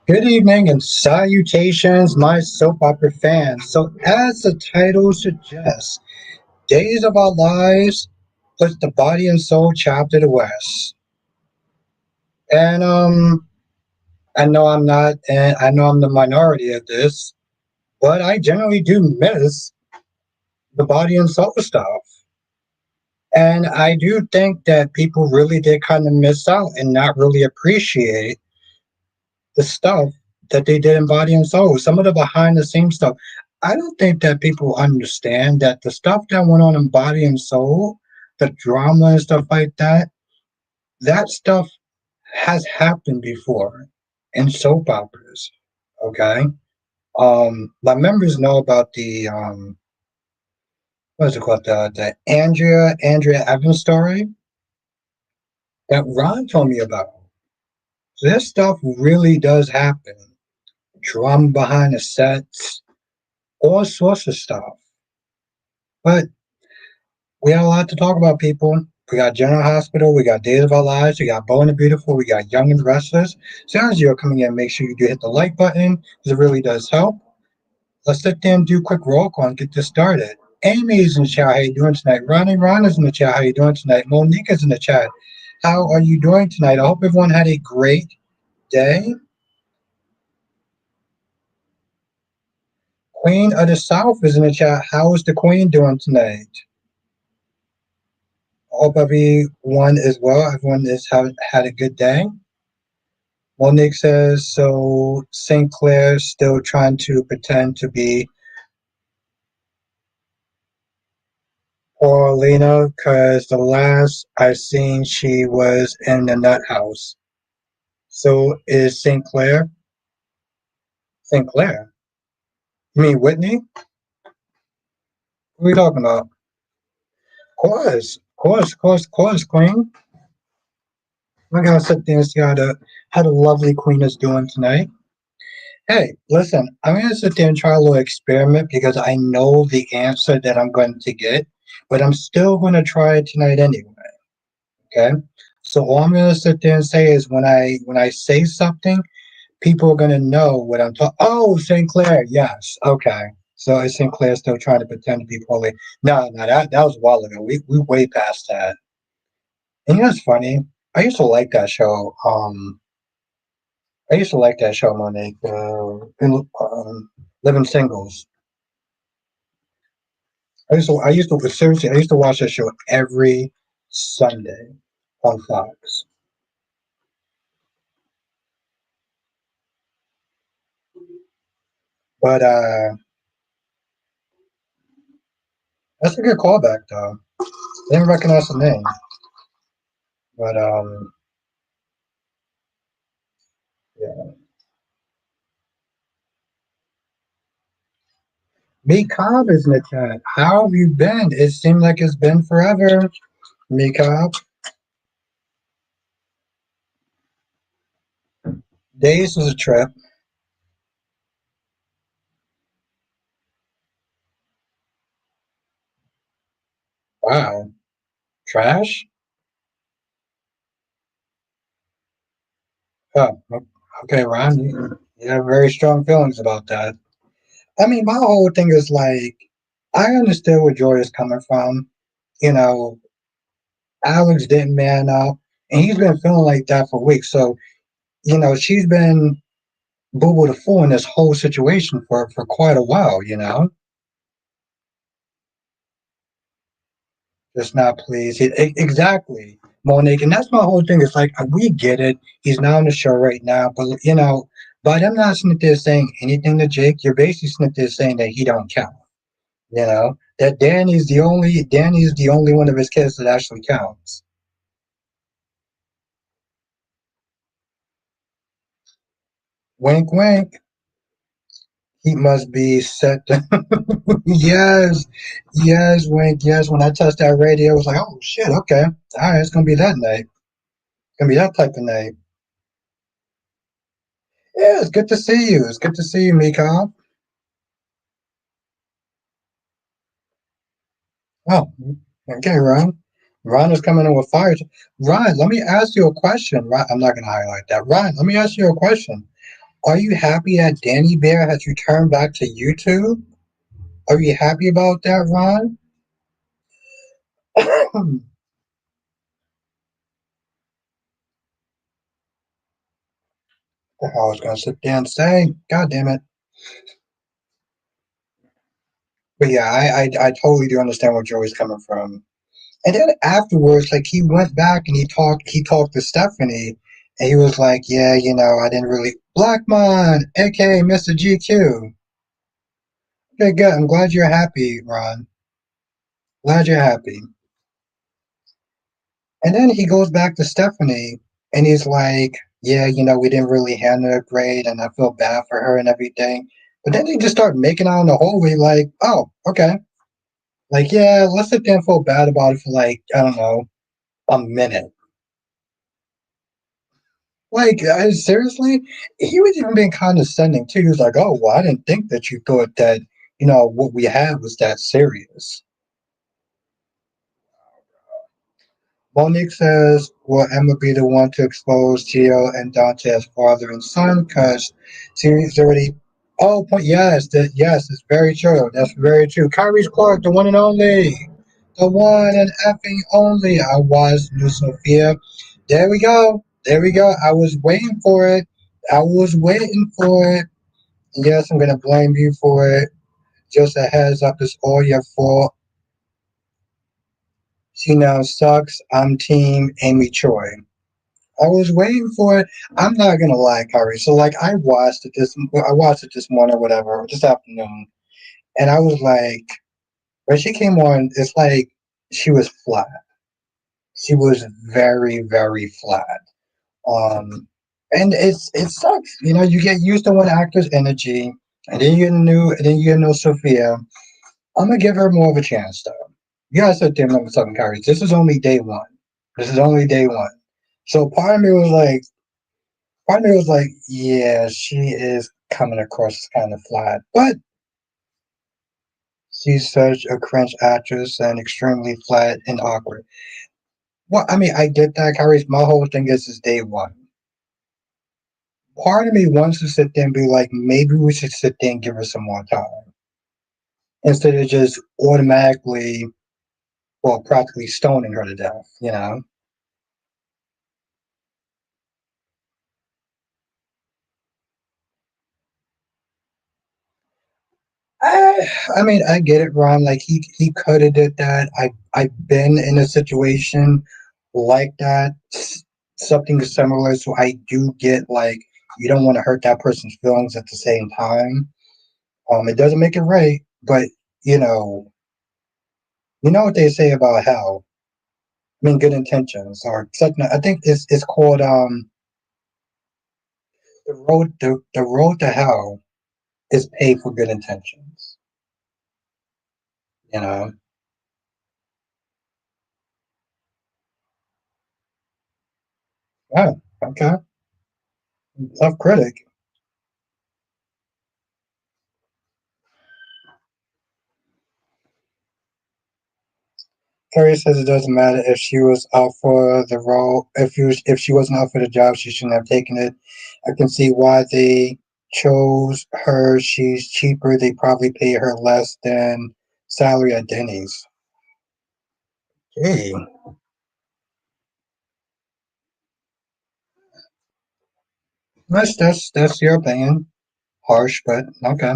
Good evening and salutations, my soap opera fans. So, as the title suggests, Days of Our Lives puts the body and soul chapter to West. And I know I'm not, and I know I'm the minority of this, but I generally do miss the body and soul stuff. And I do think that people really did kind of miss out and not really appreciate the stuff that they did in Body and Soul, some of the behind the scenes stuff. I don't think that people understand that the stuff that went on in Body and Soul, the drama and stuff like that, that stuff has happened before in soap operas. Okay. My members know about the what is it called? The Andrea Evans story that Ron told me about. So this stuff really does happen. Drama behind the sets, all sorts of stuff. But we have a lot to talk about, people. We got General Hospital, we got Days of Our Lives, we got Bold and the Beautiful, we got Young and Restless. So as you're coming in, make sure you do hit the like button because it really does help. Let's sit there and do a quick roll call and get this started. Amy's in the chat. How you doing tonight? Ron is in the chat. How you doing tonight? Monique is in the chat. How are you doing tonight? I hope everyone had a great day. Queen of the South is in the chat. How is the Queen doing tonight? Hope everyone is well. Everyone is had a good day. Monique says, so St. Clair's still trying to pretend to be Paulina because the last I seen she was in the nut house. So is St. Clair? St. Clair? You mean Whitney? What are we talking about? Course, Queen. We're gonna sit there and see how the lovely Queen is doing tonight. Hey, listen, I'm going to sit there and try a little experiment because I know the answer that I'm going to get, but I'm still going to try it tonight anyway. Okay? So all I'm going to sit there and say is when I say something, people are going to know what I'm talking. Oh, St. Clair, yes. Okay. So is St. Clair still trying to pretend to be poorly? No, that was a while ago. We way past that. And you know what's funny? I used to like that show. I used to like that show, Monique. Living Singles. I used to watch that show every Sunday on Fox. But that's a good callback, though. Didn't recognize the name, but yeah. Me Cobb is in the chat. How have you been? It seemed like it's been forever. Me Cobb. Days was a trip. Wow. Trash? Oh, okay, Ron. You have very strong feelings about that. I mean, my whole thing is like, I understand where Joy is coming from. You know, Alex didn't man up, and he's been feeling like that for weeks. So, she's been boo boo the fool in this whole situation for quite a while, Just not pleased. Exactly, Monique. And that's my whole thing. It's like, we get it. He's not on the show right now, but, by them not sitting there saying anything to Jake, you're basically sitting there saying that he don't count. That Danny's the only one of his kids that actually counts. Wink, wink. He must be set. Yes, yes, Wink. Yes, when I touched that radio, I was like, oh shit, okay, all right, it's gonna be that night. It's gonna be that type of night. Yeah, it's good to see you. It's good to see you, Mika. Oh, okay, Ron. Ron is coming in with fire. Ron, let me ask you a question. Ron, I'm not gonna highlight that. Ron, let me ask you a question. Are you happy that Danny Bear has returned back to YouTube? Are you happy about that, Ron? I was gonna sit there and say, God damn it. But yeah, I totally do understand where Joey's coming from. And then afterwards, like he went back and he talked to Stephanie, and he was like, yeah, I didn't really Blackmon, aka Mr. GQ. Okay, good. I'm glad you're happy, Ron. Glad you're happy. And then he goes back to Stephanie, and he's like, yeah, we didn't really handle it great, and I feel bad for her and everything. But then they just start making out in the hallway, like, oh, okay. Like, yeah, let's sit there and feel bad about it for like, I don't know, a minute. Like, seriously? He was even being condescending too. He was like, oh, well, I didn't think that you thought that, what we had was that serious. Monique says, will Emma be the one to expose Gio and Dante as father and son? Because she's already. Oh, point. Yes, it's very true. That's very true. Kyrie's Clark, the one and only. The one and effing only. I was New Sophia. There we go. There we go. I was waiting for it. I was waiting for it. Yes, I'm going to blame you for it. Just a heads up, it's all your fault. She now sucks. I'm team Amy Choi. I was waiting for it. I'm not gonna lie, Kyrie. So like I watched it this morning or whatever, or this afternoon, and I was like, when she came on, it's like she was flat. She was very, very flat. Um, and it sucks. You get used to one actor's energy, and then you get new Sophia. I'm gonna give her more of a chance though. You gotta sit there and remember something, Kyrie. This is only day one. This is only day one. So part of me was like, yeah, she is coming across as kind of flat, but she's such a cringe actress and extremely flat and awkward. Well, I mean, I get that, Kyrie. My whole thing is day one. Part of me wants to sit there and be like, maybe we should sit there and give her some more time instead of just automatically, well, practically stoning her to death. I mean, I get it, Ron. Like he could have did that. I've been in a situation like that, something similar. So I do get like you don't want to hurt that person's feelings at the same time. It doesn't make it right, but you know, you know what they say about hell. I mean, good intentions or something. I think it's called the road to hell is paved for good intentions. You know. Oh, okay. Tough critic. Carrie says it doesn't matter if she was up for the role. If she wasn't up for the job, she shouldn't have taken it. I can see why they chose her. She's cheaper. They probably pay her less than salary at Denny's. Hey, that's your opinion. Harsh, but okay.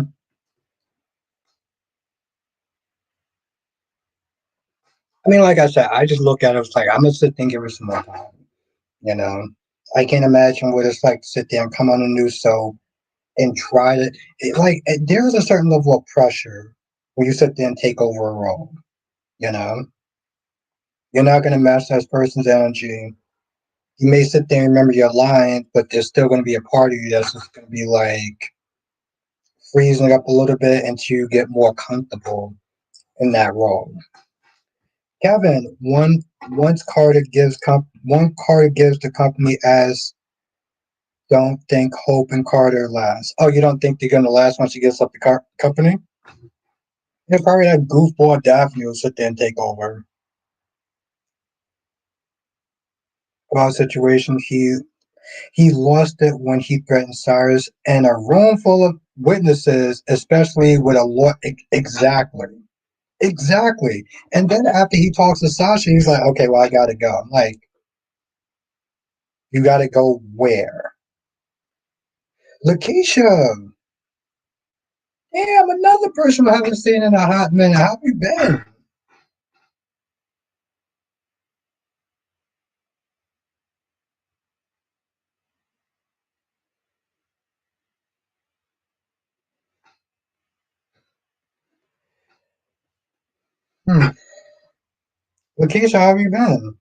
I mean, like I said, I just look at it as like I'm gonna sit there and give her some more time. You know, I can't imagine what it's like to sit there and come on a new show and try to there's a certain level of pressure when you sit there and take over a role. You know, you're not going to match that person's energy. You may sit there and remember your lines, but there's still going to be a part of you that's just going to be like freezing up a little bit until you get more comfortable in that role. Kevin, one Carter gives the company as don't think Hope and Carter last. Oh, you don't think they're going to last once he gets up the company? Yeah, probably that goofball Daphne will sit there and take over. About situation, He lost it when he threatened Cyrus in a room full of witnesses, especially with a law. Exactly. Exactly. And then after he talks to Sasha, he's like, okay, well, I gotta go. I'm like, you gotta go where? Lakeisha. Damn, another person I haven't seen in a hot minute. How have you been? Hmm. Lakeisha, how have you been?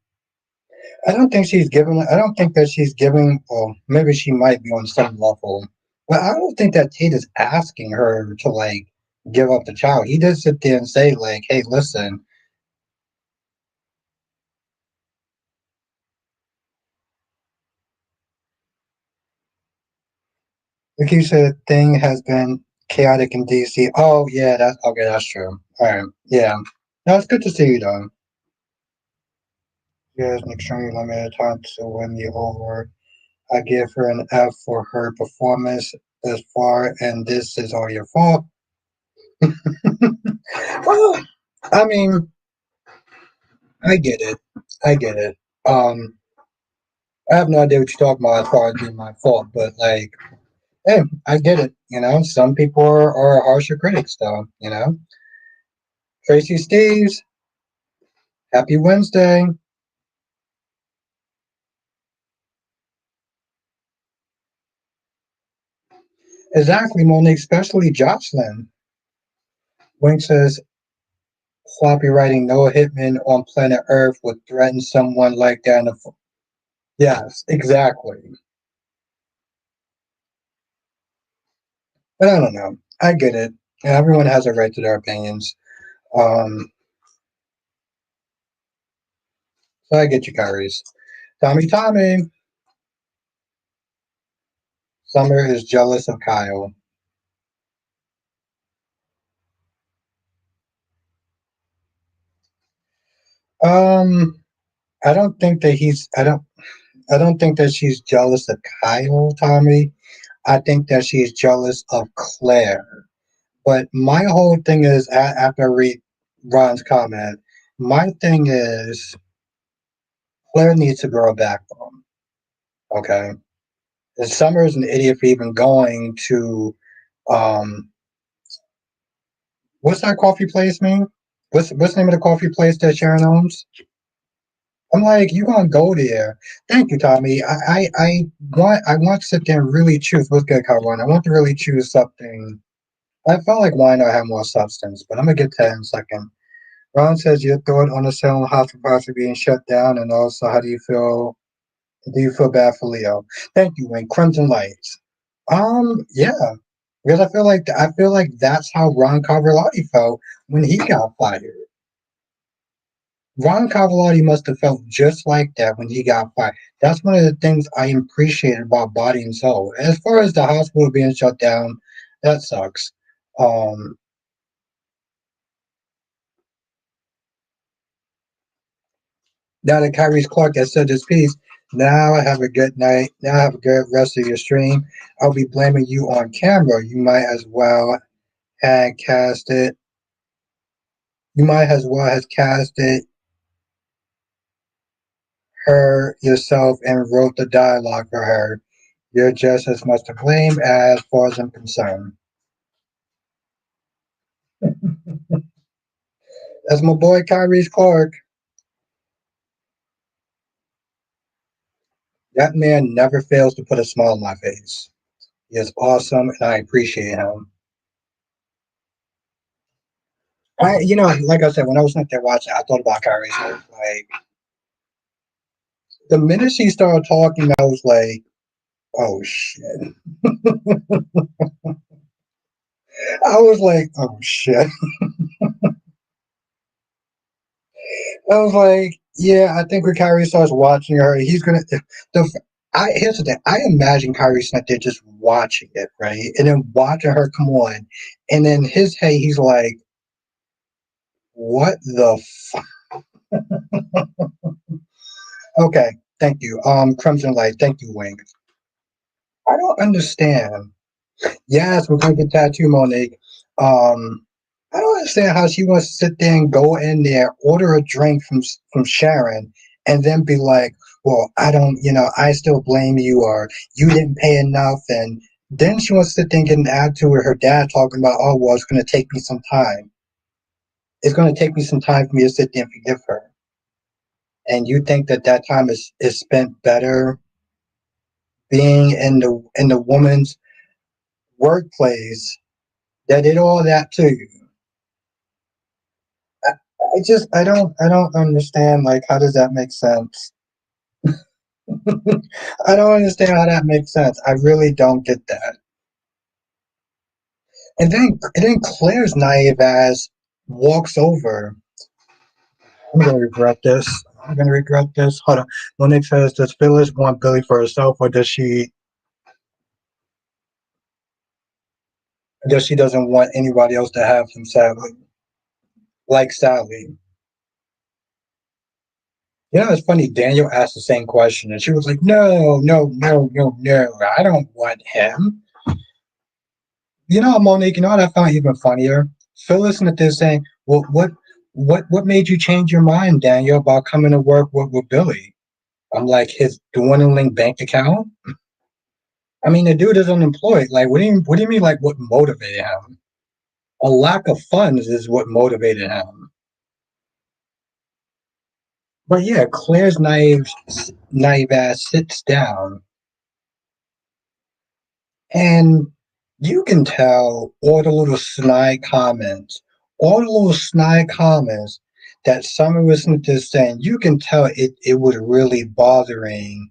I don't think that she's giving, well, maybe she might be on some level, but I don't think that Tate is asking her to, like, give up the child. He did sit there and say, like, hey, listen, Lakeisha, thing has been chaotic in DC. Oh, yeah, that's okay, that's true. All right, yeah. No, it's good to see you, though. She has an extremely limited time to win me over. I give her an F for her performance thus far, and this is all your fault. Well, I mean, I get it. I get it. Um, I have no idea what you're talking about as far as being my fault, but like, hey, I get it. You know, some people are harsher critics, though. You know, Tracy Steves, happy Wednesday. Exactly, Monique, especially Jocelyn. Wink says, sloppy writing, no hitman on planet Earth would threaten someone like that. Yes, exactly. But I don't know. I get it. Everyone has a right to their opinions. Um, so I get you, Kyrie's. Tommy, Summer is jealous of Kyle. Um, I don't think that he's. I don't think that she's jealous of Kyle, Tommy. I think that she's jealous of Claire. But my whole thing is, after I read Ron's comment, my thing is Claire needs to grow a backbone. Okay, and Summer is an idiot for even going to um. What's that coffee place mean? What's the name of the coffee place that Sharon owns? I'm like, you gonna go there? Thank you, Tommy. I want to sit there and really choose what's good, Carolina. I want to really choose something. I felt like why not have more substance, but I'm gonna get to that in a second. Ron says your thought on the Salem hospital possibly being shut down, and also how do you feel? Do you feel bad for Leo? Thank you, Wayne. Crimson Lights. Yeah, because I feel like that's how Ron Carvelotti felt when he got fired. Ron Cavalotti must have felt just like that when he got fired. That's one of the things I appreciated about Body and Soul. As far as the hospital being shut down, that sucks. Um, Now that Kyrie's Clark has said his piece, now have a good night. Now have a good rest of your stream. I'll be blaming you on camera. You might as well have casted. You might as well have casted her yourself and wrote the dialogue for her. You're just as much to blame as far as I'm concerned. That's my boy Kyrie Clark. That man never fails to put a smile on my face. He is awesome, and I appreciate him. Like I said, when I was up there watching, I thought about Kyrie. Clark. Like the minute she started talking, I was like, "Oh shit!" I was like, "Oh shit!" I was like, "Yeah, I think when Kyrie starts watching her, he's gonna." The Here's the thing. I imagine Kyrie sat there just watching it, right, and then watching her come on, and then his head, he's like, "What the Okay. Thank you. Crimson Light. Thank you, Wing. I don't understand. Yes, we're gonna get tattoo, Monique. Um, I don't understand how she wants to sit there and go in there, order a drink from Sharon, and then be like, "Well, I don't, I still blame you, or you didn't pay enough." And then she wants to sit there and get an attitude with her dad, talking about, "Oh, well, it's gonna take me some time. It's gonna take me some time for me to sit there and forgive her." And you think that that time is spent better being in the woman's workplace that did all that to you. I, I don't understand, like, how does that make sense? I don't understand how that makes sense. I really don't get that. And then Claire's naive ass walks over. I'm gonna regret this. I'm gonna regret this. Hold on. Monique says, does Phyllis want Billy for herself, or does she doesn't want anybody else to have him, sadly? Like Sally. It's funny. Daniel asked the same question, and she was like, "No, no, no, no, no. I don't want him." Monique. What I found even funnier? Phil listened to this saying, "Well, what made you change your mind, Daniel, about coming to work with Billy?" I'm like, his dwindling bank account. I mean, the dude is unemployed. Like, what do you mean? Like, what motivated him? A lack of funds is what motivated him. But yeah, Claire's naive ass sits down. And you can tell all the little snide comments that Summer was just saying, you can tell it was really bothering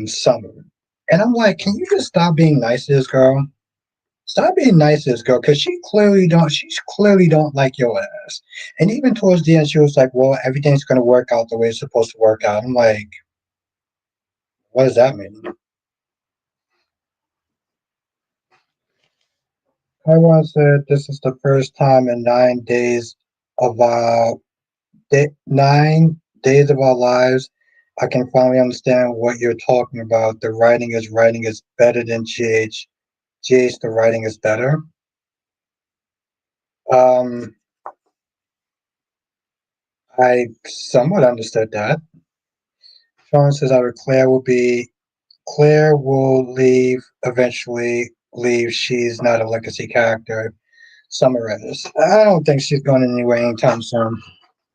Summer. And I'm like, can you just stop being nice to this girl? Stop being nice to this girl, because she clearly don't like your ass. And even towards the end, she was like, well, everything's gonna work out the way it's supposed to work out. I'm like, what does that mean? Everyone said this is the first time in 9 days of 9 days of our lives, I can finally understand what you're talking about. The writing is better than GH. GH, the writing is better. Um, I somewhat understood that. Sean says, "I would Claire will leave eventually. Leave. She's not a legacy character." Summer is. I don't think she's going anywhere anytime soon.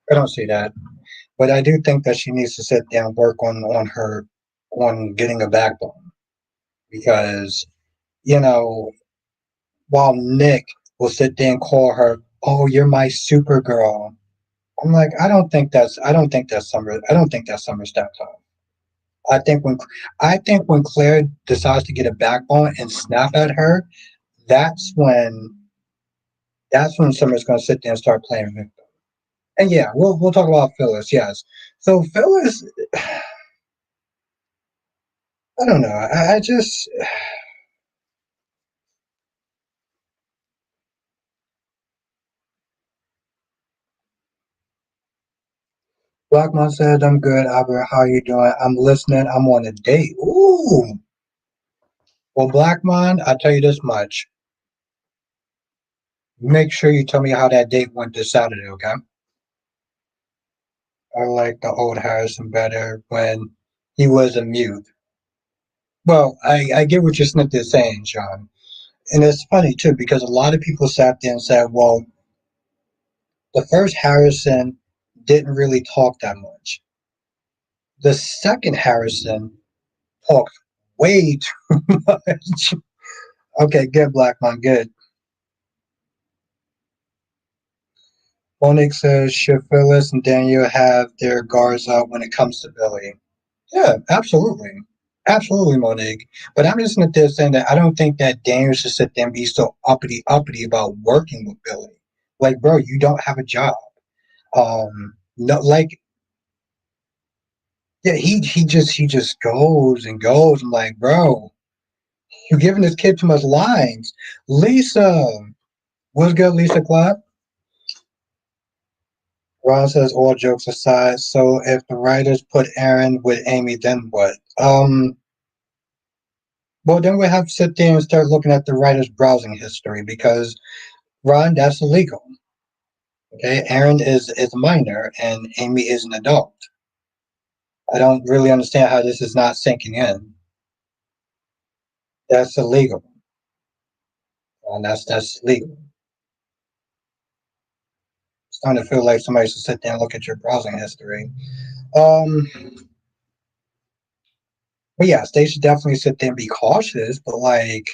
I don't see that. But I do think that she needs to sit down and work on getting a backbone, because you know while Nick will sit there and call her, "Oh, you're my Supergirl." I'm like, I don't think that's Summer. I don't think that's Summer's that time. I think when I think when Claire decides to get a backbone and snap at her, that's when that's when Summer's going to sit there and start playing victim. And yeah, we'll talk about Phyllis. Yes, so Phyllis, I don't know. I just Blackmon said, "I'm good, Albert. How you doing? I'm listening. I'm on a date." Ooh. Well, Blackmon, I'll tell you this much. Make sure you tell me how that date went this Saturday, okay? I like the old Harrison better when he was a mute. Well, I get what your snip is saying, Sean. And it's funny, too, because a lot of people sat there and said, well, the first Harrison didn't really talk that much. The second Harrison talked way too much. Okay, good, Blackmon, good. Monique says, should Phyllis and Daniel have their guards up when it comes to Billy? Yeah, absolutely. Absolutely, Monique. But I'm just not there saying that I don't think that Daniel should sit there and be so uppity about working with Billy. Like, bro, you don't have a job. No, like, yeah, he just goes and goes. I'm like, bro, you're giving this kid too much lines. Lisa, what's good, Lisa Clark? Ron says, all jokes aside, so if the writers put Aaron with Amy, then what? Well, then we have to sit there and start looking at the writer's browsing history because Ron, that's illegal. Okay, Aaron is a minor and Amy is an adult. I don't really understand how this is not sinking in. That's illegal, and that's illegal. It's starting to feel like somebody should sit there and look at your browsing history. Um, but yes, they should definitely sit there and be cautious. But like,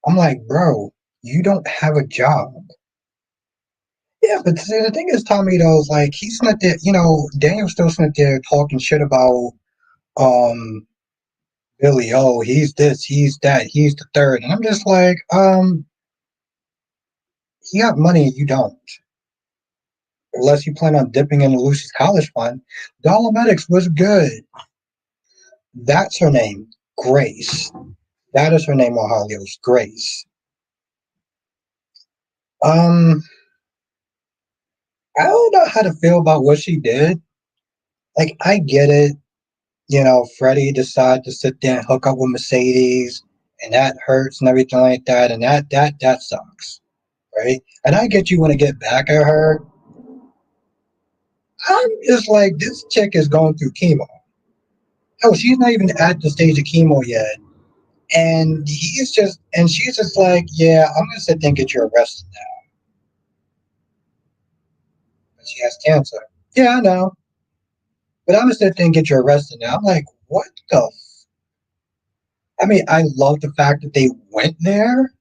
I'm like, bro, you don't have a job. Yeah, but see, the thing is, Tommy, though, is like he's not there. You know, Daniel's still sitting there talking shit about um Billy. Oh, he's this, he's that, he's the third, and I'm just like, he got money, you don't. Unless you plan on dipping into Lucy's college fund. Dolomedics was good. That's her name, Grace. That is her name on Hollyoaks, Grace. Um, I don't know how to feel about what she did. Like, I get it. You know, Freddie decided to sit there and hook up with Mercedes, and that hurts and everything like that, and that sucks, right? And I get you want to get back at her. I'm just like, this chick is going through chemo. Oh, she's not even at the stage of chemo yet. And she's just like, yeah, I'm gonna sit there and get you arrested now. But she has cancer. Yeah, I know. But I'm gonna sit there and get you arrested now. I'm like, what the? I mean, I love the fact that they went there.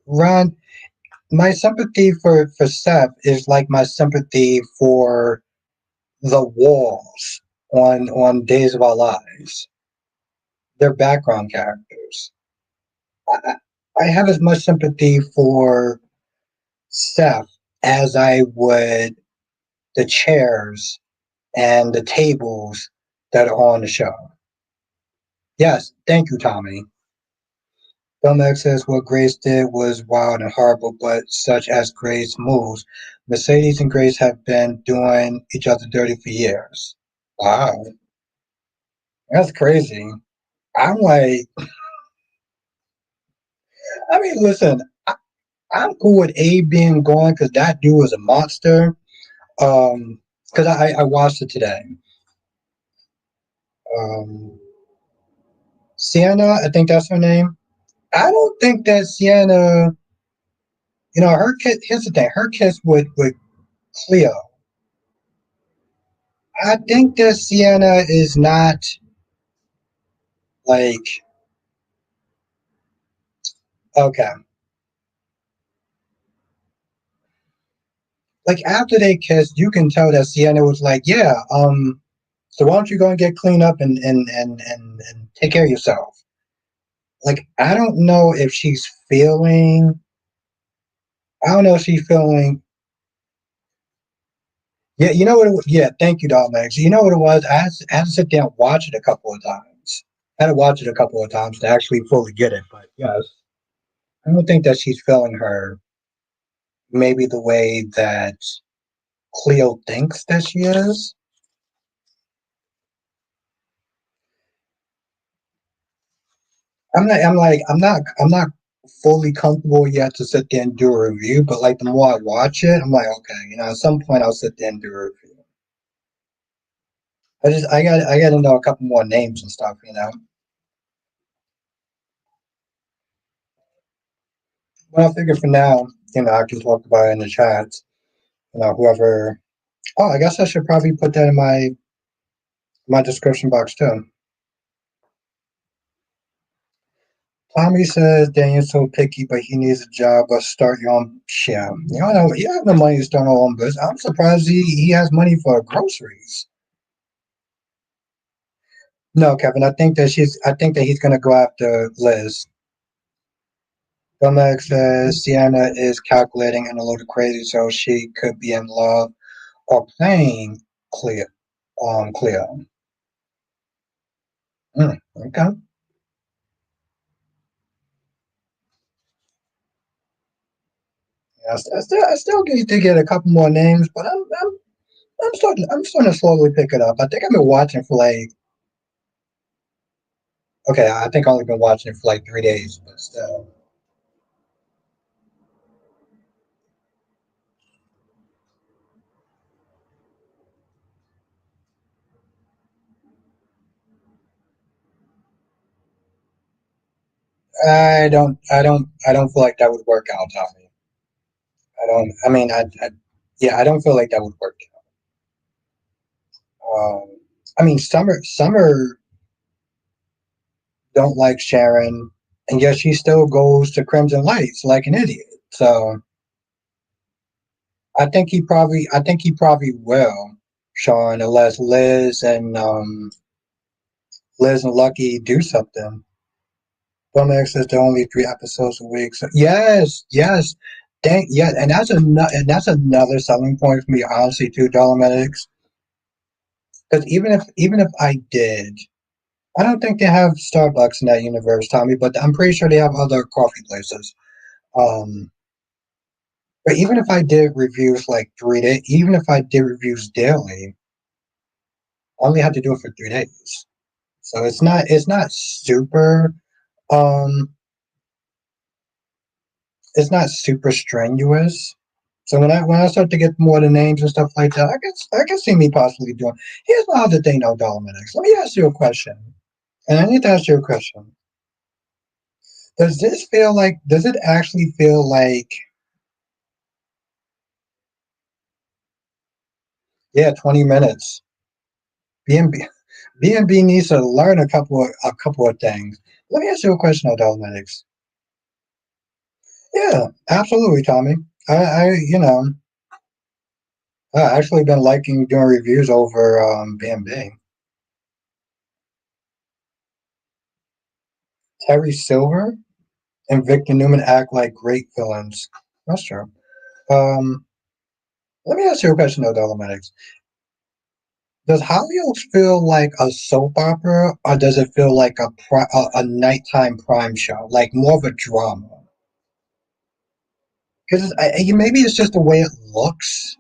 Ron, my sympathy for Seth is like my sympathy for the walls on Days of Our Lives. They're background characters. I, I have as much sympathy for Seth as I would the chairs and the tables that are on the show. Yes, thank you, Tommy. Film X says what Grace did was wild and horrible, but such as Grace moves. Mercedes and Grace have been doing each other dirty for years. Wow, that's crazy. I'm like, I mean, listen, I'm cool with Abe being gone because that dude was a monster. Because I watched it today. Um, Sienna, I think that's her name. I don't think that Sienna, you know, her kid. Here's the thing: her kiss with Cleo. I think that Sienna is not like okay. Like after they kissed, you can tell that Sienna was like, yeah, so why don't you go and get cleaned up and take care of yourself? Like I don't know if she's feeling. I don't know if she's feeling. Yeah, you know what? Yeah, thank you, Dog Max. You know what it was? I had to sit down and watch it a couple of times. I had to watch it a couple of times to actually fully get it. But yes, I don't think that she's feeling her maybe the way that Cleo thinks that she is. I'm not fully comfortable yet to sit there and do a review, but like the more I watch it, I'm like, okay, you know, at some point I'll sit there and do a review. I got to know a couple more names and stuff, you know. But I figure for now, you know, I can talk about it in the chat. You know, whoever. Oh, I guess I should probably put that in my description box too. Tommy says Daniel's so picky, but he needs a job. But start your own shit. You know, he has the money to start his own business. I'm surprised he has money for groceries. No, Kevin. I think that he's gonna go after Liz. Domex says Sienna is calculating and a little crazy, so she could be in love or playing Cleo. Cleo. Okay. Yeah, I still need to get a couple more names, but I'm starting to slowly pick it up. I think I've been watching for like okay, I think I've only been watching it for like 3 days, but still. I don't feel like that would work out, Tommy. I don't. I mean, yeah, I don't feel like that would work out. I mean, Summer don't like Sharon, and yet she still goes to Crimson Lights like an idiot. So I think he probably will, Sean, unless Liz and Lucky do something. Film X is the only 3 episodes a week. So yes, yes. Thank yeah, and that's another selling point for me, honestly, too, Dolomitics. Because even if I did, I don't think they have Starbucks in that universe, Tommy, but I'm pretty sure they have other coffee places. Um, but even if I did reviews like 3 days, even if I did reviews daily, I only had to do it for 3 days. So it's not super um it's not super strenuous. So when I start to get more of the names and stuff like that, I can see me possibly doing. Here's my other thing though, Dominic. Let me ask you a question, and I need to ask you a question. Does it actually feel like yeah, 20 minutes? B&B B&B needs to learn a couple of things. Let me ask you a question, Dominic. Yeah, absolutely, Tommy. I you know I actually been liking doing reviews over B&B. Terry Silver and Victor Newman act like great villains. That's true. Um, Let me ask you a question, though, Dolomitics. Does Hollyoaks feel like a soap opera, or does it feel like a nighttime prime show, like more of a drama? Because maybe it's just the way it looks.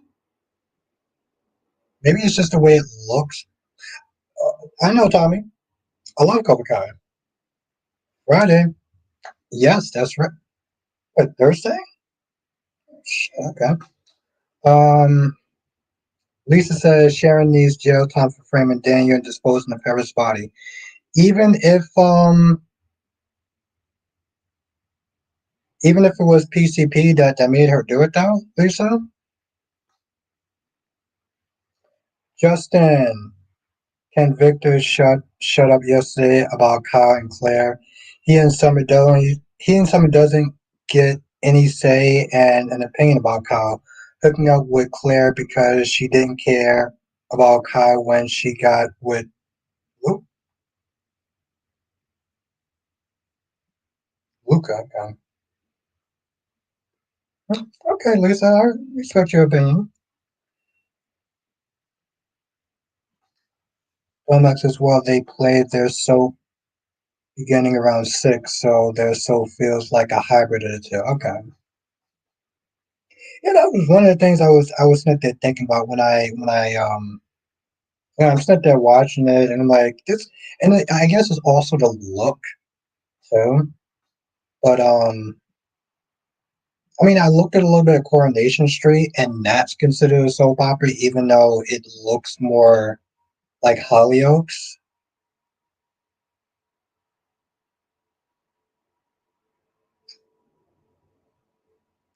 Maybe it's just the way it looks. I know, Tommy. I love Cobra Kai. Friday. Yes, that's right. What, Thursday? Okay. Um, Lisa says Sharon needs jail time for framing Daniel and disposing of Paris' body. Even if even if it was PCP that made her do it though, Lisa? Justin, can Victor shut up yesterday about Kyle and Claire? He and Summer doesn't get any say and an opinion about Kyle. Hooking up with Claire because she didn't care about Kyle when she got with Luke, Luca. Okay, Lisa, I respect your opinion. Filmax as well, they played their soap beginning around 6, so their soap feels like a hybrid of the two. Okay. Yeah, that was one of the things I was sitting there thinking about when I'm sitting there watching it and I'm like this and I guess it's also the look too. But I mean I looked at a little bit of Coronation Street and that's considered a soap opera even though it looks more like Hollyoaks.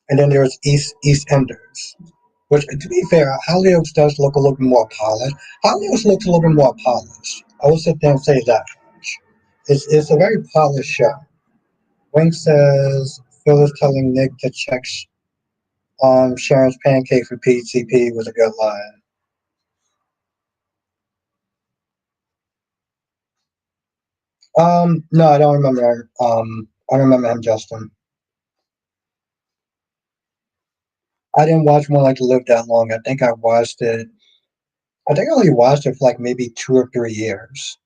And then there's East Enders. Which, to be fair, Hollyoaks does look a little bit more polished. Hollyoaks looks a little bit more polished. I will sit there and say that much. It's a very polished show. Wink says Phil is telling Nick to check Sharon's pancake for PCP was a good line. No, I don't remember. I remember him, Justin. I didn't watch One Like to Live that long. I think I watched it. I think I only watched it for like maybe 2 or 3 years.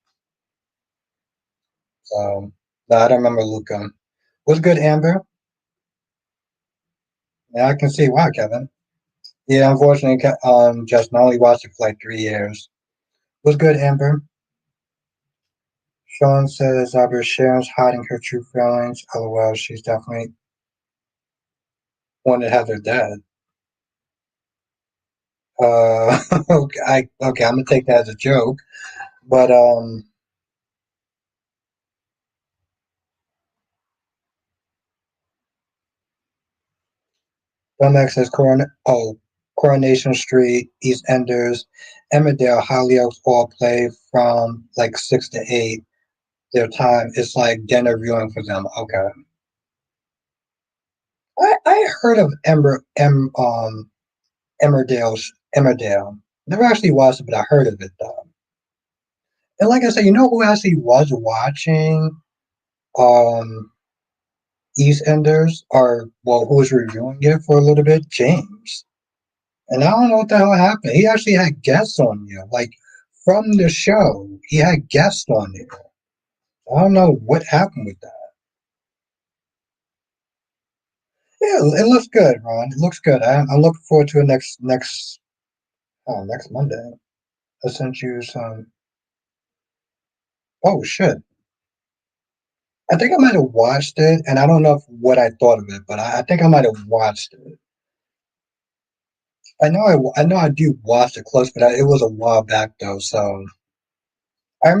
So, no, I don't remember Luca. Was good, Amber? Yeah, I can see why, Kevin. Yeah, unfortunately, Justin, I only watched it for like 3 years. What's good, Amber? Sean says Albert Sharon's hiding her true feelings. LOL, she's definitely wanted Heather dead. Okay, okay, I'm gonna take that as a joke. But Domex says Coronation Street, East Enders, Emmerdale, Hollyoaks all play from like 6 to 8. Their time is like dinner viewing for them. Okay, I heard of Emmerdale. Never actually watched it, but I heard of it though. And like I said, you know who actually was watching um EastEnders, or well, who was reviewing it for a little bit? James. And I don't know what the hell happened. He actually had guests on here, like from the show. He had guests on there. I don't know what happened with that. Yeah, it looks good, Ron. It looks good. I'm looking forward to it next Monday. I sent you some. Oh shit! I think I might have watched it, and I don't know what I thought of it, but I think I might have watched it. I know I do watch it close, but it was a while back though. So I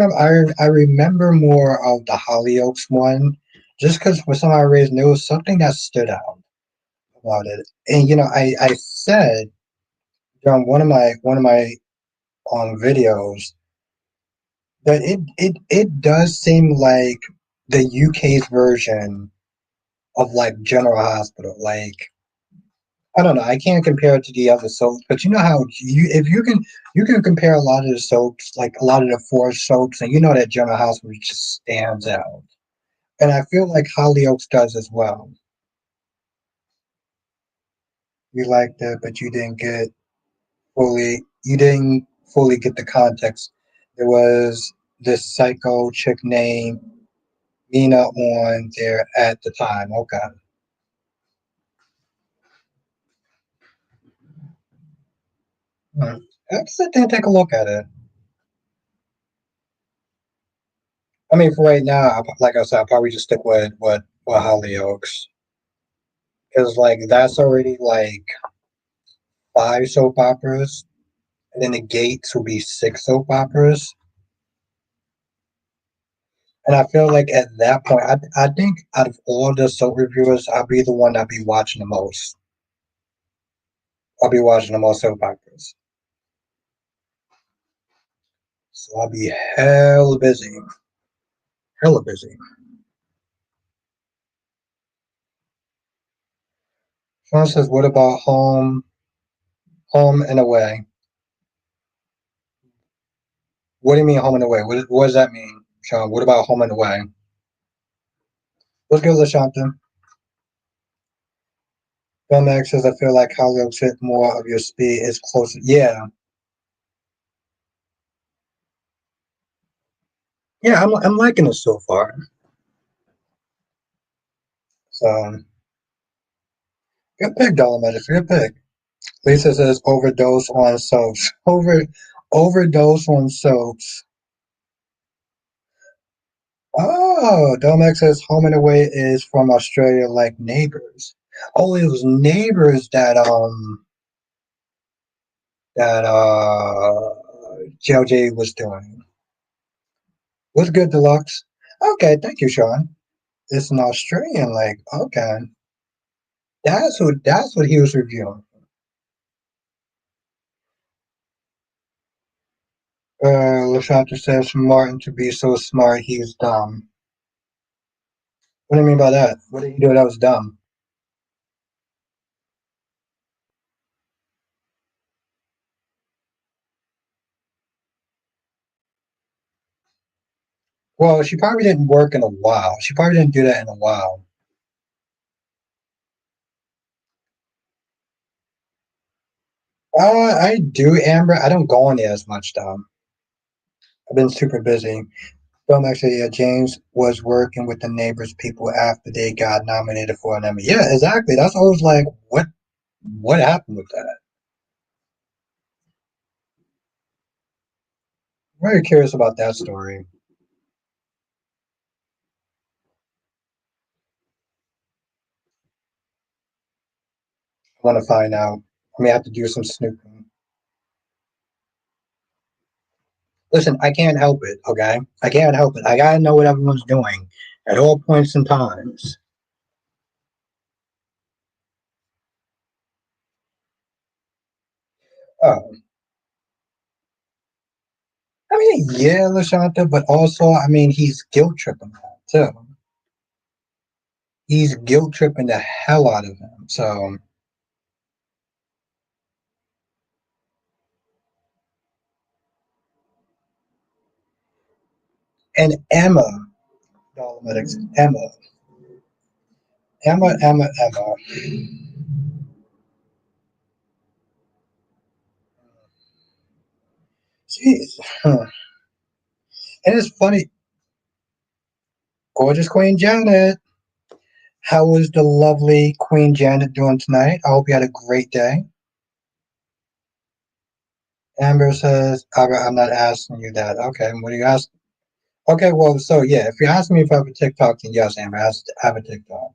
remember more of the Hollyoaks one, just because for some odd reason there was something that stood out about it. And I said during one of my videos that it does seem like the UK's version of like General Hospital. Like I don't know. I can't compare it to the other soaps, but you know how you can compare a lot of the soaps, like a lot of the forest soaps, and you know that General Hospital just stands out. And I feel like Hollyoaks does as well. You liked it, but you didn't fully get the context. There was this psycho chick named Mina on there at the time. Okay. Hmm. Let's sit there and take a look at it. I mean, for right now, like I said, I'll probably just stick with what Hollyoaks, because like that's already like 5 soap operas, and then the Gates will be 6 soap operas. And I feel like at that point, I think out of all the soap reviewers, I'll be the one that be watching the most. I'll be watching the most soap operas, so I'll be hella busy, hella busy. Sean says, "What about home and away? What do you mean home and away? What does that mean, Sean? What about home and away? What's good, Lashanta? Bill Max says, I feel like Hollyoaks hit more of your speed is closer. Yeah, yeah, I'm liking it so far. So good pick, Dolomite. Good pick. Lisa says overdose on soaps. Overdose on soaps. Oh, Domex says home and away is from Australia like neighbors. Oh, it was neighbors that JLJ was doing. What's good, Deluxe? Okay, thank you, Sean. It's an Australian like okay. That's what he was reviewing. Lashanta says Martin to be so smart he's dumb. What do you mean by that? What did he do that was dumb? Well, she probably didn't work in a while. She probably didn't do that in a while. I do, Amber. I don't go on there as much though. I've been super busy. Film actually, yeah, James was working with the Neighbors people after they got nominated for an Emmy. Yeah, exactly. That's always like, what? What happened with that? I'm very curious about that story. I want to find out. I may have to do some snooping. Listen, I can't help it, okay? I can't help it. I gotta know what everyone's doing at all points and times. Oh, I mean, yeah, Lashanta, but also, I mean, he's guilt tripping her too. He's guilt tripping the hell out of him. So, and Emma, Dolomitics, Emma. Jeez. Huh. And it's funny, gorgeous Queen Janet. How was the lovely Queen Janet doing tonight? I hope you had a great day. Amber says, I'm not asking you that. Okay, what do you ask? Okay, well, so yeah, if you're asking me if I have a TikTok, then yes, Amber, I have a TikTok.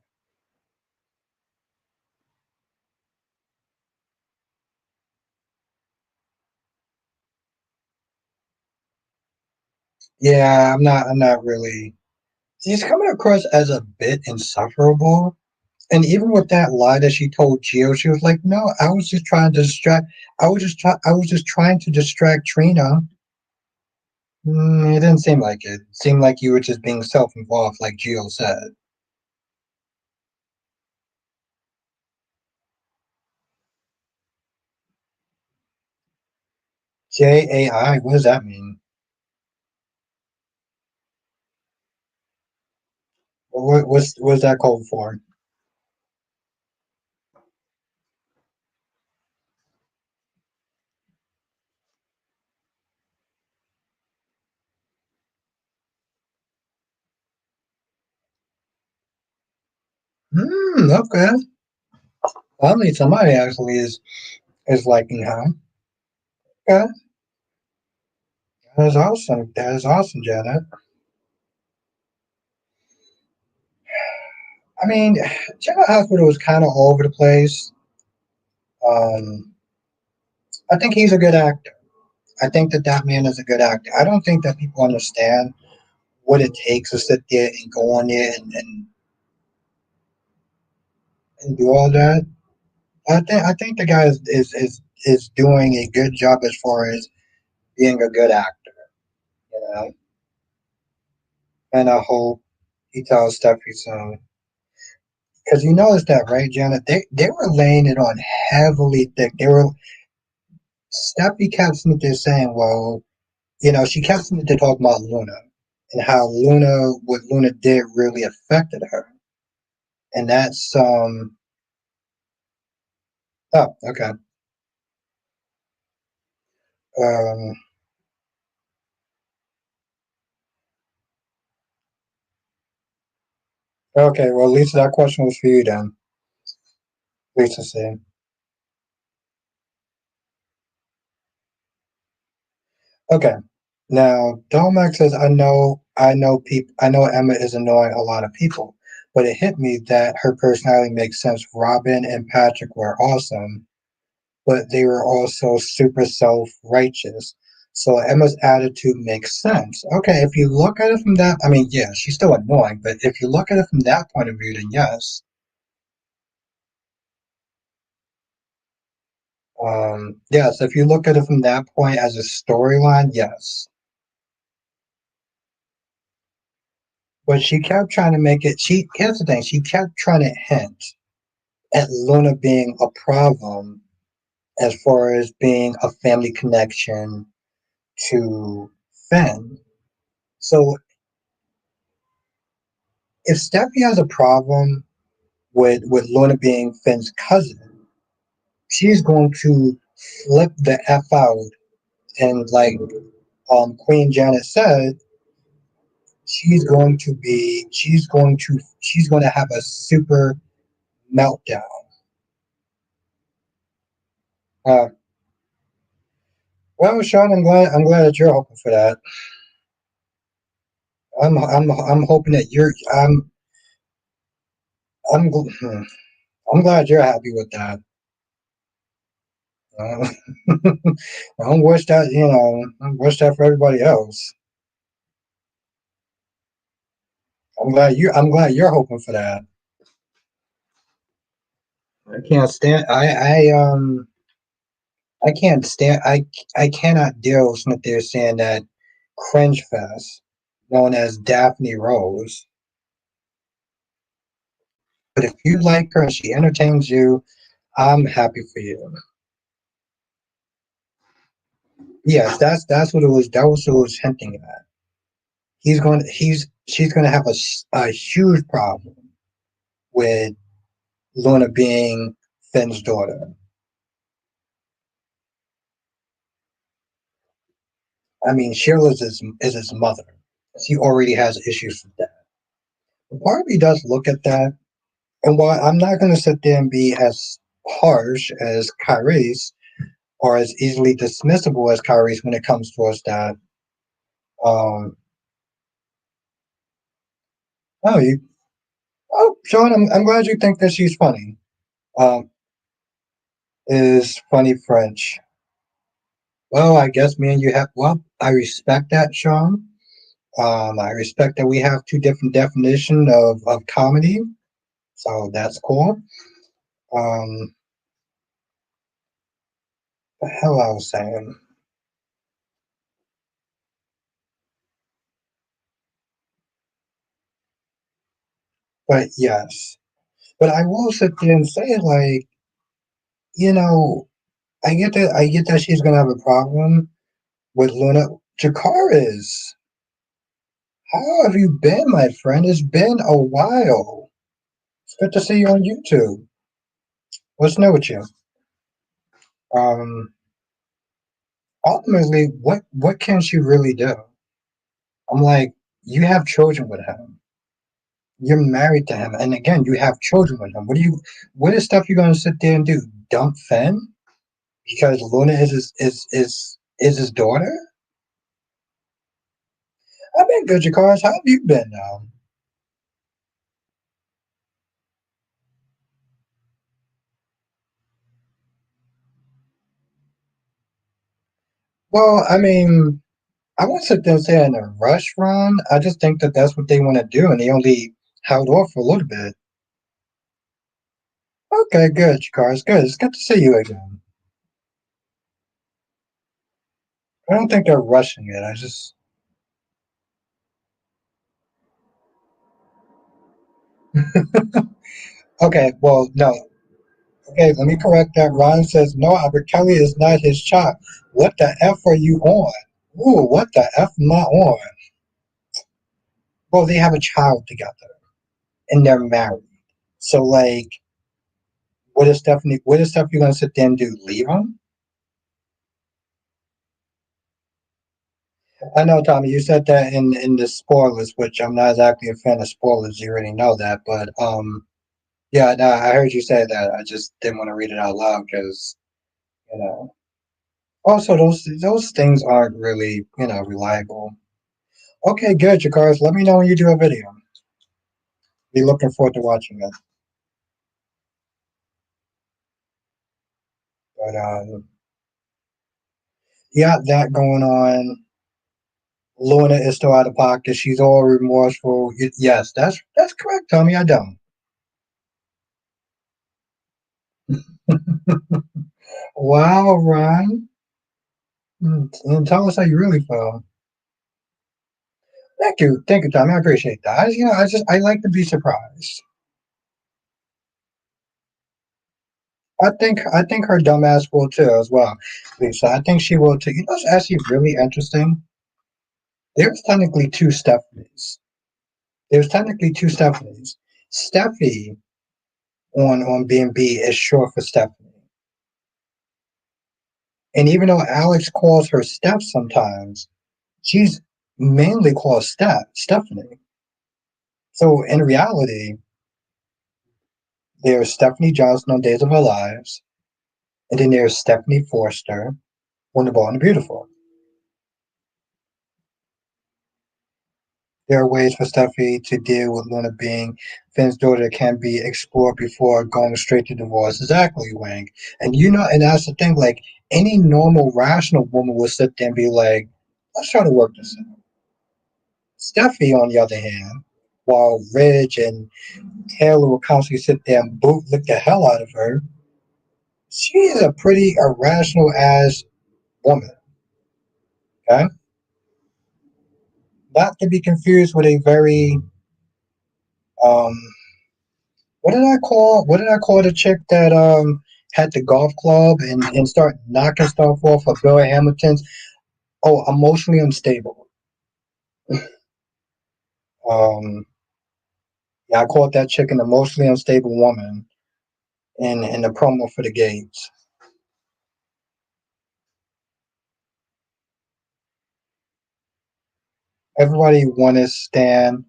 Yeah, I'm not really. She's coming across as a bit insufferable. And even with that lie that she told Gio, she was like, "No, I was just trying to distract. I was just trying to distract Trina." It didn't seem like it. It seemed like you were just being self-involved, like Gio said. JAI, what does that mean? What's that code for? Okay. Finally, somebody actually is liking her. Okay, that is awesome. That is awesome, Janet. I mean, Janet Hospital was kind of all over the place. Um, I think he's a good actor. I think that that man is a good actor. I don't think that people understand what it takes to sit there and go on there and do all that. I think the guy is doing a good job as far as being a good actor, you know. And I hope he tells Steffi soon. Because you noticed that, right, Janet? They were laying it on heavily thick. They were Steffi kept sitting there saying, well, you know, she kept sitting there talking about Luna and how what Luna did really affected her. And that's oh, okay. Um okay, well Lisa, that question was for you then. Lisa said. Okay. Now Domac says I know Emma is annoying a lot of people, but it hit me that her personality makes sense. Robin and Patrick were awesome, but they were also super self-righteous. So Emma's attitude makes sense. Okay, if you look at it from that, I mean, yeah, she's still annoying, but if you look at it from that point of view, then yes. Yes, if you look at it from that point as a storyline, yes. But she kept trying to make it. Here's the thing. She kept trying to hint at Luna being a problem as far as being a family connection to Finn. So if Steffi has a problem with Luna being Finn's cousin, she's going to flip the f out, and like Queen Janet said, she's going to have a super meltdown. Uh, well, Sean, I'm glad that you're hoping for that. I'm hoping that I'm hmm, I'm glad you're happy with that. Uh, I don't wish that I wish that for everybody else. I'm glad you're hoping for that. I can't stand I can't stand I cannot deal with what they're saying that cringe fest known as Daphne Rose. But if you like her and she entertains you, I'm happy for you. Yes, that's what it was. That was what it was hinting at. She's going to have a huge problem with Luna being Finn's daughter. I mean, is his mother. He already has issues with that. But part of me does look at that, and while I'm not going to sit there and be as harsh as Kyrie's or as easily dismissible as Kyrie's when it comes towards that, um, oh, Sean, I'm glad you think that she's funny. Um, is funny French? Well, I guess me and you have. Well, I respect that, Sean. I respect that we have two different definitions of comedy, so that's cool. Um, the hell I was saying, but yes, but I will sit there and say like, you know, I get that she's gonna have a problem with Luna. Jakar is. How have you been, my friend? It's been a while. It's good to see you on YouTube. What's new with you? Um, ultimately, what can she really do? I'm like, you have children with him. You're married to him, and again, you have children with him. What is stuff you're gonna sit there and do? Dump Finn because Luna is his daughter? I've been good, Jakars. How have you been now? Well, I mean, I won't sit there and say in a rush, Ron. I just think that that's what they want to do, and they only held off for a little bit. Okay, good, Jakars. Good. It's good to see you again. I don't think they're rushing it. I just okay. Well, no. Okay, let me correct that. Ron says no. Albert Kelly is not his child. What the f are you on? Ooh, what the f am I on? Well, they have a child together and they're married. So, like, What is Stephanie gonna sit there and do? Leave him? I know, Tommy. You said that in the spoilers, which I'm not exactly a fan of spoilers. You already know that, but yeah, no, I heard you say that. I just didn't want to read it out loud because you know. Also, those things aren't really reliable. Okay, good, Jakars. Let me know when you do a video. Be looking forward to watching it. But yeah, that going on. Luna is still out of pocket. She's all remorseful. Yes, that's correct, Tommy. I don't. Wow, Ron. Tell us how you really feel. Thank you, Tommy. I appreciate that. I like to be surprised. I think her dumbass will too as well, Lisa. I think she will too. You know, it's actually really interesting. There's technically two Stephanies. There's technically two Stephanies. Steffi on B&B is short for Stephanie. And even though Alex calls her Steph sometimes, she's mainly called Stephanie. So in reality, there's Stephanie Johnson on Days of Our Lives, And then there's Stephanie Forster, Wonderful and the Beautiful. There are ways for Stephanie to deal with Luna being Finn's daughter that can be explored before going straight to divorce. Exactly, Wang. And and that's the thing, like, any normal, rational woman would sit there and be like, let's try to work this out. Stephanie, on the other hand, while Ridge and Taylor will constantly sit there and boot lick the hell out of her, she is a pretty irrational ass woman. Okay? Not to be confused with a very um what did I call the chick that had the golf club and start knocking stuff off of Bill Hamilton's? Oh, emotionally unstable. Um yeah, I called that chick an emotionally unstable woman in the promo for the Gates. Everybody wanted Stan.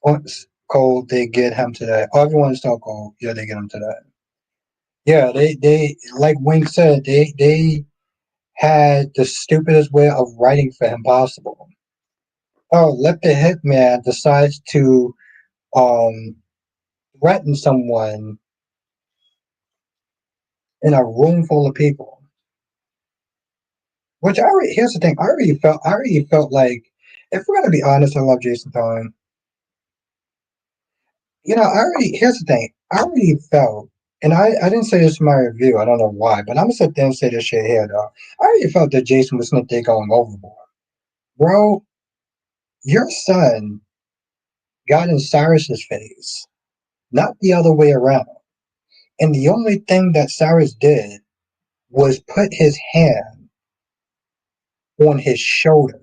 Once Cole, they get him to that. Oh, everyone is Stone Cold. Yeah, they get him to that. Yeah, they like Wink said, they had the stupidest way of writing for him possible. Oh, let the hitman decides to um threaten someone in a room full of people. Which here's the thing, I already felt like, if we're gonna be honest, I love Jason Todd. Here's the thing, I already felt, and I didn't say this in my review, I don't know why, but I'm gonna sit there and say this shit here though. I already felt that Jason was not there going overboard. Bro, your son got in Cyrus's face, not the other way around. And the only thing that Cyrus did was put his hand on his shoulder.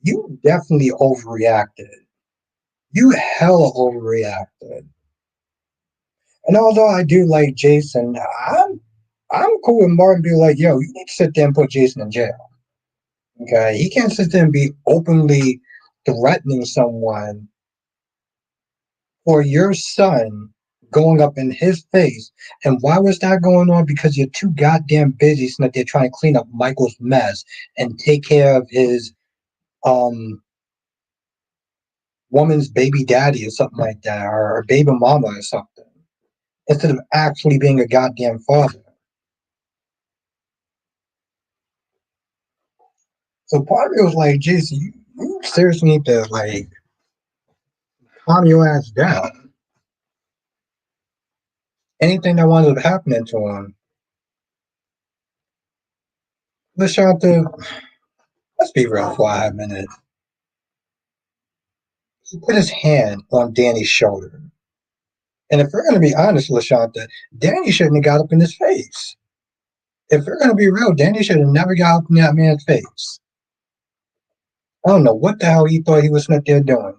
You definitely overreacted. You hella overreacted. And although I do like Jason, I'm cool with Martin being like, yo, you need to sit there and put Jason in jail. Okay. He can't sit there and be openly threatening someone or your son going up in his face. And why was that going on? Because you're too goddamn busy so that they're trying to clean up Michael's mess and take care of his um woman's baby daddy or something like that, or baby mama or something, instead of actually being a goddamn father. So part of it was like, Jason, you seriously need to like calm your ass down. Anything that winds up happening to him, Lashonda, let's be real for a minute. He put his hand on Danny's shoulder. And if we're going to be honest, Lashonda, Danny shouldn't have got up in his face. If we're going to be real, Danny should have never got up in that man's face. I don't know what the hell he thought he was sitting there doing.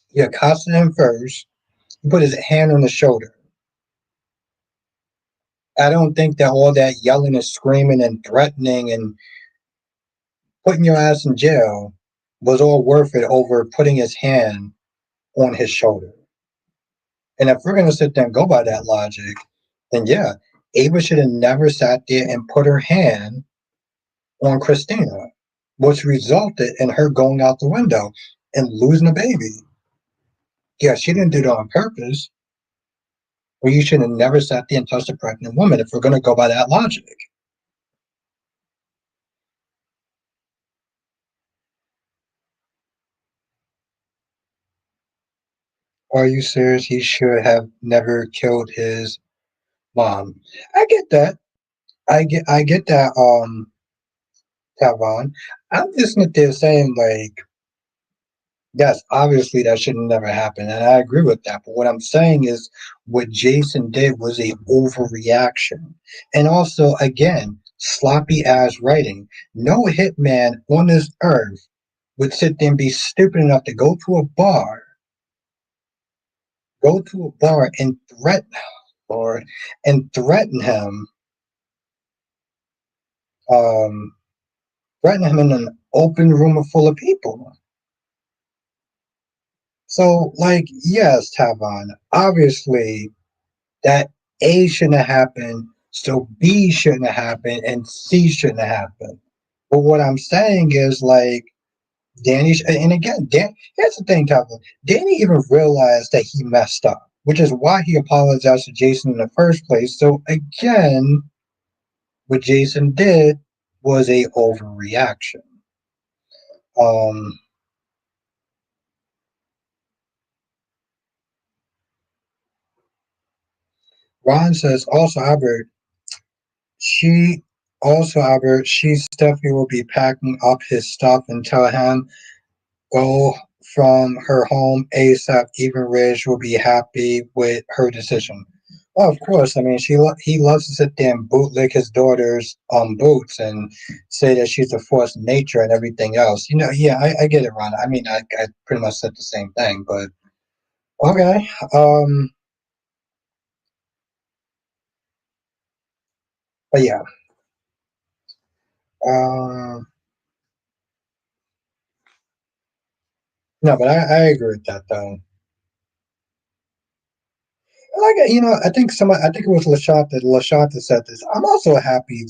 He accosted him first. He put his hand on his shoulder. I don't think that all that yelling and screaming and threatening and putting your ass in jail was all worth it over putting his hand on his shoulder. And if we're going to sit there and go by that logic, then yeah, Ava should have never sat there and put her hand on Christina, which resulted in her going out the window and losing a baby. Yeah, she didn't do it on purpose. Well, you should have never sat there and touched a pregnant woman if we're going to go by that logic. Are you serious? He should have never killed his mom. I get that. I get that, Tavon. I'm just not there saying like, yes, obviously that should never happen, and I agree with that. But what I'm saying is what Jason did was a overreaction. And also again, sloppy ass writing. No hitman on this earth would sit there and be stupid enough to go to a bar and or and threaten him, um, threaten him in an open room full of people. So, like, yes, Tavon, obviously that A shouldn't have happened, so B shouldn't have happened, and C shouldn't have happened. But what I'm saying is, like, and again, here's the thing, Tavon. Danny even realized that he messed up, which is why he apologized to Jason in the first place. So, again, what Jason did was a overreaction. Um, Ron says also, She Albert, she Stephanie will be packing up his stuff and tell him go from her home ASAP. Even Ridge will be happy with her decision. Well, of course. I mean, he loves to sit there and bootlick his daughter's boots and say that she's a force of nature and everything else. You know, yeah, I get it, Ron. I mean, I pretty much said the same thing, but okay. But yeah. Um, no, but I agree with that though. Like I think it was Lashata said this. I'm also happy.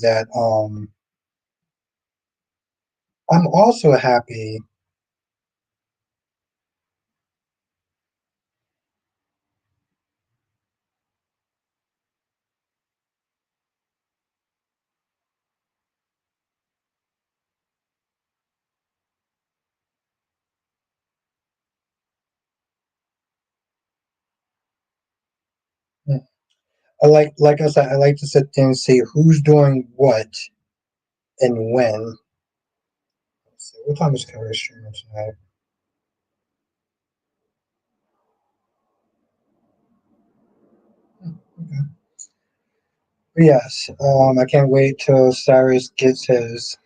Like I said, I like to sit there and see who's doing what and when. Let's see, what time is Curry streaming tonight? Okay. But yes, I can't wait till Cyrus gets his.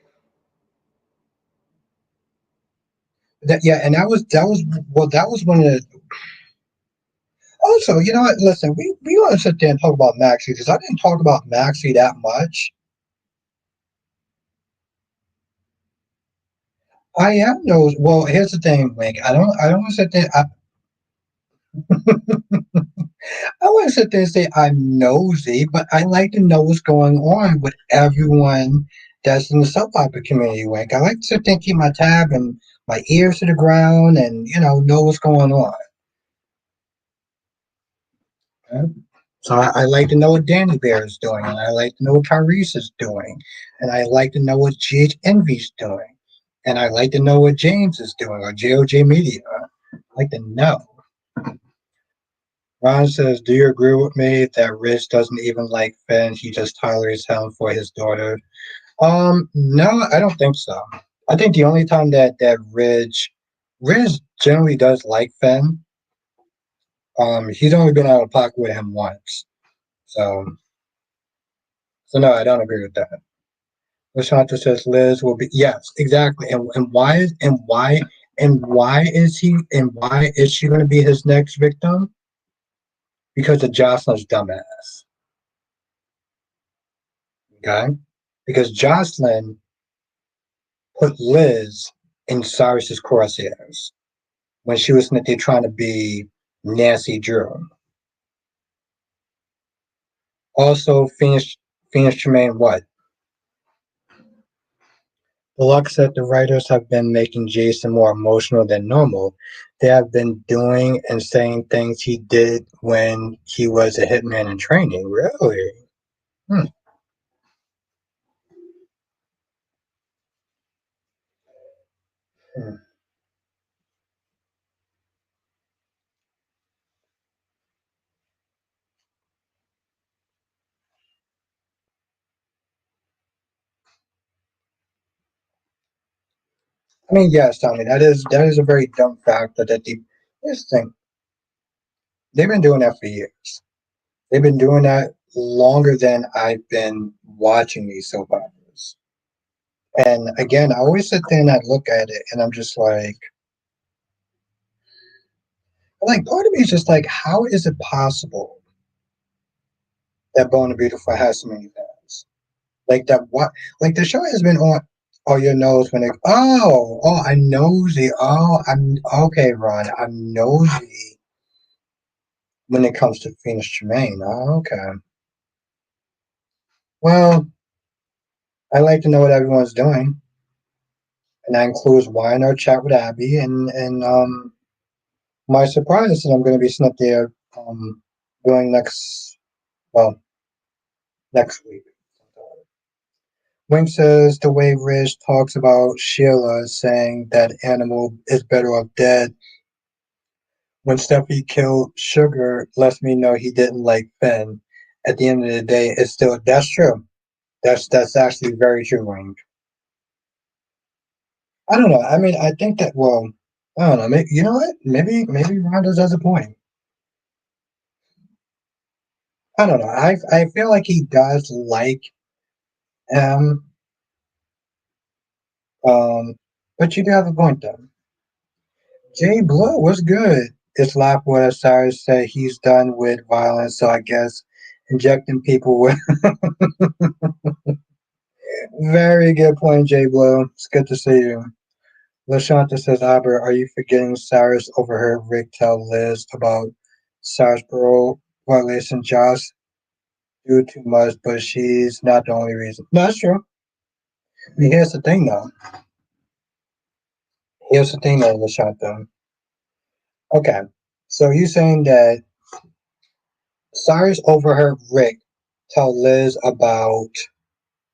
Yeah, and that was one of the. Also, you know what? Listen, we want to sit there and talk about Maxie because I didn't talk about Maxie that much. I am no. Well, here's the thing, Wink. I don't want to sit there. I wouldn't sit there and say I'm nosy, but I like to know what's going on with everyone that's in the soap opera community. Like I like to sit there and keep my tab and my ears to the ground, and know what's going on. Okay? So I like to know what Danny Bear is doing, and I like to know what Tyrese is doing, and I like to know what GH Envy's doing, and I like to know what James is doing or JOJ Media. I like to know. Ron says, "Do you agree with me that Rich doesn't even like Finn? He just tolerates him for his daughter." No, I don't think so. I think the only time that Ridge generally does like Finn. He's only been out of pocket with him once. So, so no, I don't agree with that. Lashanta says Liz will be yes, exactly. And why is she going to be his next victim? Because of Jocelyn's dumbass. Okay, because Jocelyn put Liz in Cyrus's crosshairs when she was there trying to be Nancy Drew. Also, Phoenix Tremaine, what? Deluxe said the writers have been making Jason more emotional than normal. They have been doing and saying things he did when he was a hitman in training. Really? Hmm. Hmm. I mean, yes, Tommy, that is a very dumb fact that this thing they've been doing that for years. They've been doing that longer than I've been watching these soap operas. And again, I always sit there and I look at it and I'm just like part of me is just like, how is it possible that Bone and Beautiful has so many fans? Like that what like the show has been on Oh, your nose when it. Oh, I'm nosy. Oh, I'm okay, Ron. I'm nosy when it comes to Phoenix Tremaine. Oh, okay. Well, I like to know what everyone's doing, and that includes wine or chat with Abby. And my surprise is that I'm going to be sitting up there doing well next week. Wink says the way Rich talks about Sheila saying that animal is better off dead. When Steffi killed Sugar, lets me know he didn't like Finn. At the end of the day, it's still that's true. That's actually very true, Wink. I don't know. I mean, I think that I don't know. Maybe, you know what? Maybe Rondo's has a point. I don't know. I feel like he does like him, um, but you do have a point though. Jay Blue was good. It's laughable as Cyrus said he's done with violence, so I guess injecting people with very good point, Jay Blue. It's good to see you. Lashanta says, Albert, are you forgetting Cyrus overheard Rick tell Liz about Cyrus' parole violation? Josh do too much, but she's not the only reason. No, that's true. I mean, here's the thing, though. Here's the thing, though, Lashanta. Okay, so you saying that Cyrus overheard Rick tell Liz about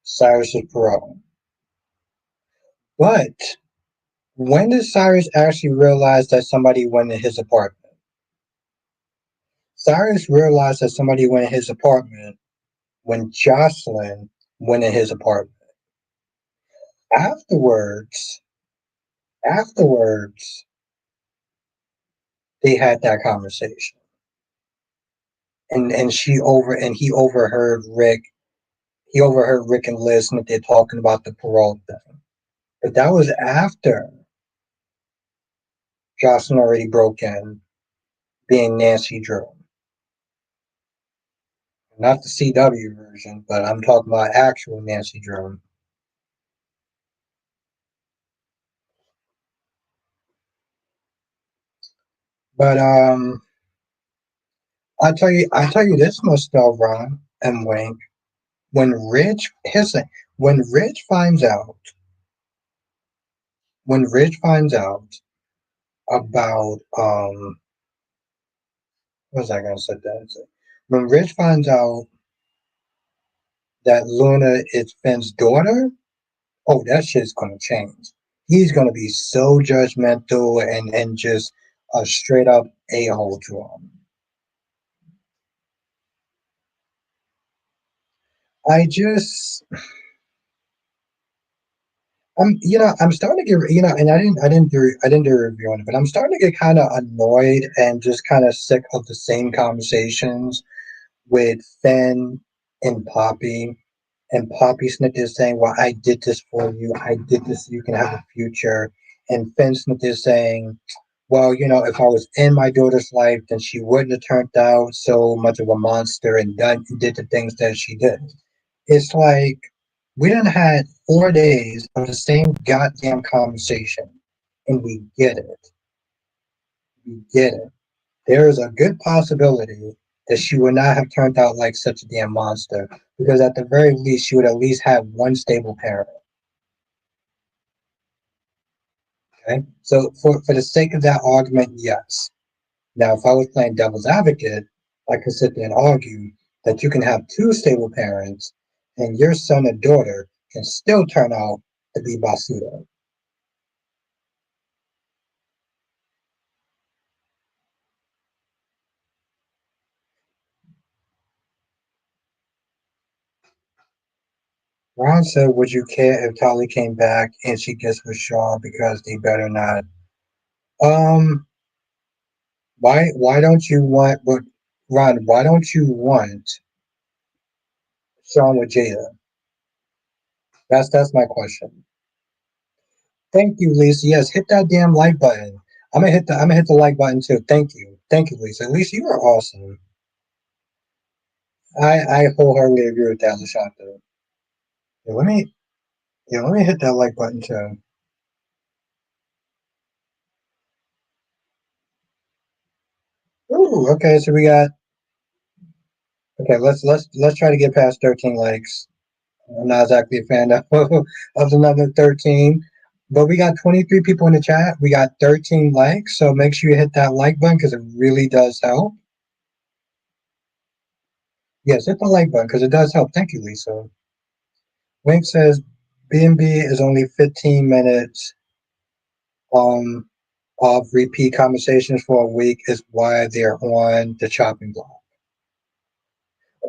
Cyrus's parole. But when did Cyrus actually realize that somebody went in his apartment? Cyrus realized that somebody went in his apartment when Jocelyn went in his apartment. Afterwards, afterwards, they had that conversation. And he overheard Rick and Liz and they're talking about the parole thing. But that was after Jocelyn already broke in being Nancy Drew. Not the CW version, but I'm talking about actual Nancy Drew. But I tell you this much though, Ron and Wayne. When Rich finds out, when Rich finds out about what was I gonna say that? When Rich finds out that Luna is Finn's daughter, oh, that shit's gonna change. He's gonna be so judgmental and just a straight up a hole to him. I just I'm starting to get, and I didn't do a review on it, but I'm starting to get kind of annoyed and just kind of sick of the same conversations with Finn and Poppy, and Poppy Smith is saying, "Well, I did this for you. I did this so you can have a future," and Finn Smith is saying, "Well, if I was in my daughter's life, then she wouldn't have turned out so much of a monster and did the things that she did." It's like we done had 4 days of the same goddamn conversation, and we get it. We get it. There is a good possibility that she would not have turned out like such a damn monster, because at the very least, she would at least have one stable parent. Okay, so for the sake of that argument, yes. Now, if I was playing devil's advocate, I could sit there and argue that you can have two stable parents, and your son or daughter can still turn out to be Basuda. Ron said, "Would you care if Tali came back and she gets with Shaw because they better not?" Um, why don't you want? But Ron, why don't you want Sean with Jada? That's my question. Thank you, Lisa. Yes, hit that damn like button. I'm gonna hit the like button too. Thank you, Lisa. Lisa, you are awesome. I wholeheartedly agree with that, Lashonda. Yeah, let me Yeah, let me hit that like button too. Ooh, okay, so we got okay, let's try to get past 13 likes. I'm not exactly a fan of, of the number 13. But we got 23 people in the chat. We got 13 likes. So make sure you hit that like button because it really does help. Yes, hit the like button because it does help. Thank you, Lisa. Wink says B&B is only 15 minutes um, of repeat conversations for a week is why they're on the chopping block.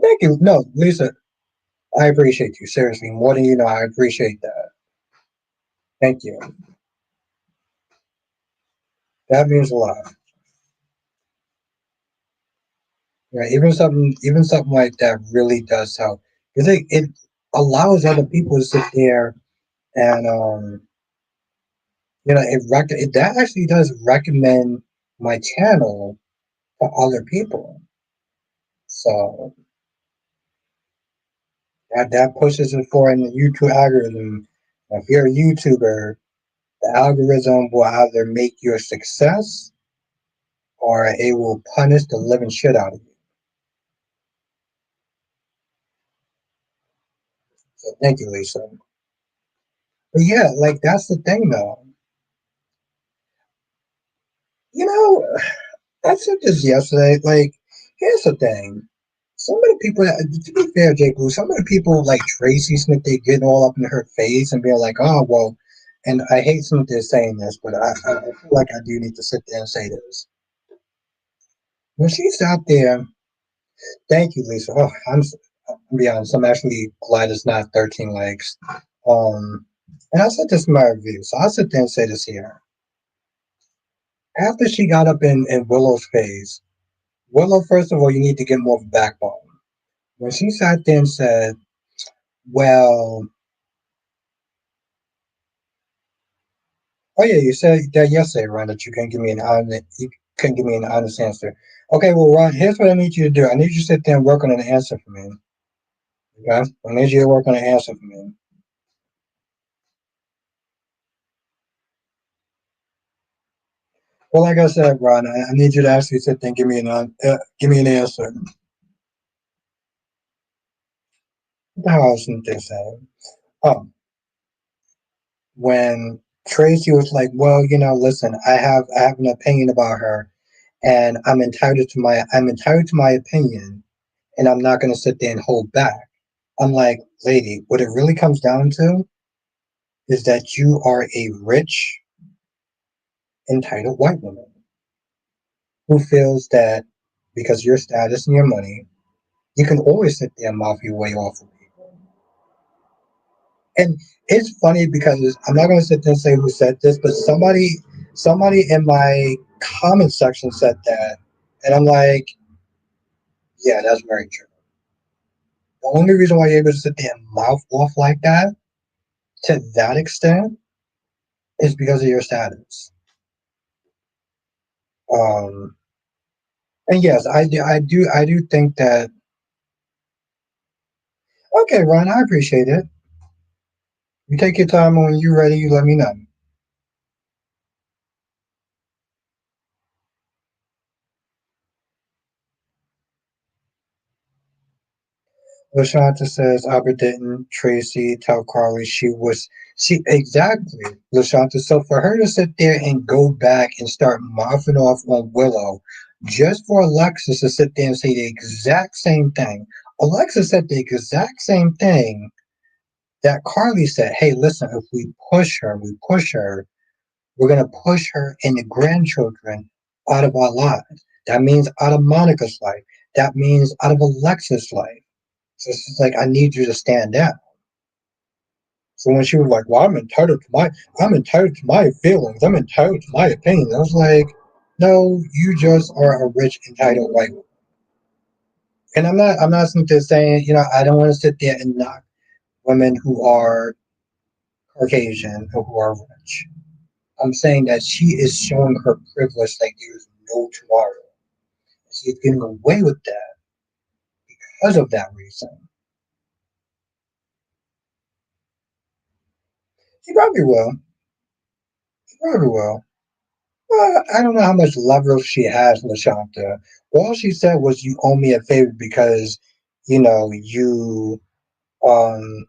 Thank you. No, Lisa, I appreciate you. Seriously, more than you know, I appreciate that. Thank you. That means a lot. Right, even something like that really does help because it allows other people to sit there and it that actually does recommend my channel to other people. So that pushes it forward in the YouTube algorithm. If you're a YouTuber, the algorithm will either make you a success or it will punish the living shit out of you. So thank you, Lisa. But yeah, like that's the thing though. You know, I said this yesterday. Like, here's the thing. Some of the people, to be fair, J. Blue, some of the people like Tracy Smith, they get all up in her face and be like, oh, well, and I hate Cynthia saying this, but I feel like I do need to sit there and say this. When she's out there, thank you, Lisa. Oh, I'll be honest, I'm actually glad it's not 13 likes. Um, and I said this in my review, so I'll sit there and say this here. After she got up in Willow's face, Willow, first of all, you need to get more of a backbone. When she sat there and said, well, oh yeah, you said that yesterday, Ron, that you couldn't give me an honest answer. Okay, well, Ron, here's what I need you to do. I need you to sit there and work on an answer for me. Okay, I need you to work on an answer for me. Well, like I said, Ron, I need you to actually sit there and give me an answer. What the hell else did they say? Oh, when Tracy was like, "Well, listen, I have an opinion about her, and I'm entitled to my opinion, and I'm not going to sit there and hold back." I'm like, lady, what it really comes down to is that you are a rich, entitled white woman who feels that because of your status and your money, you can always sit there and mouth your way off of people. And it's funny because I'm not going to sit there and say who said this, but somebody in my comment section said that, and I'm like, yeah, that's very true. The only reason why you're able to sit there and mouth off like that to that extent is because of your status. Um, and yes, I do think that. Okay, Ron, I appreciate it. You take your time, and when you're ready, you let me know. Lashanta says Albert didn't Tracy tell Carly she exactly Lashanta. So for her to sit there and go back and start mouthing off on Willow, just for Alexis to sit there and say the exact same thing. Alexis said the exact same thing that Carly said. Hey, listen, if we push her, we're going to push her and the grandchildren out of our lives. That means out of Monica's life. That means out of Alexa's life. So it's just like, I need you to stand down. So when she was like, well, I'm entitled to my feelings. I'm entitled to my opinions. I was like, no, you just are a rich, entitled white woman. And I'm not simply saying, I don't want to sit there and knock women who are Caucasian or who are rich. I'm saying that she is showing her privilege like there's no tomorrow. She's getting away with that because of that reason. He probably will. He probably will. I don't know how much leverage she has, Lashanta. All she said was, "You owe me a favor because, you know, um,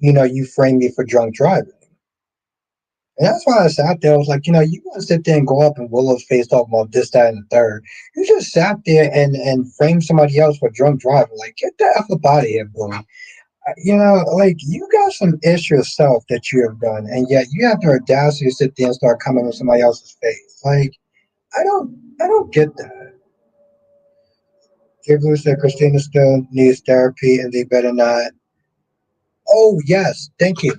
you framed me for drunk driving." And that's why I sat there. I was like, you want to sit there and go up in Willow's face talking about this, that, and the third. You just sat there and framed somebody else for drunk driving. Like, get the F up out of here, boy. Like, you got some ish yourself that you have done, and yet you have the audacity to sit there and start coming on somebody else's face. Like, I don't get that. Jay Blue said Christina still needs therapy, and they better not. Oh yes, thank you.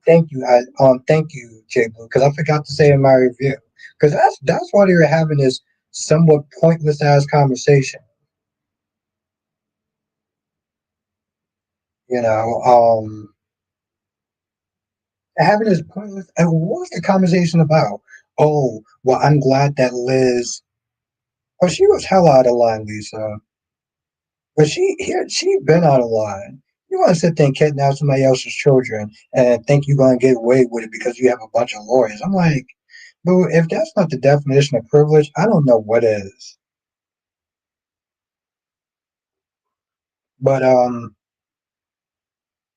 Thank you, Jay Blue, because I forgot to say in my review, because that's why they were having this somewhat pointless ass conversation. You know, having this pointless. And what was the conversation about? Oh, well, I'm glad that Liz. Oh, she was hell out of line, Lisa. But she been out of line. You want to sit there and kidnap somebody else's children and think you're going to get away with it because you have a bunch of lawyers. I'm like, but if that's not the definition of privilege, I don't know what is. But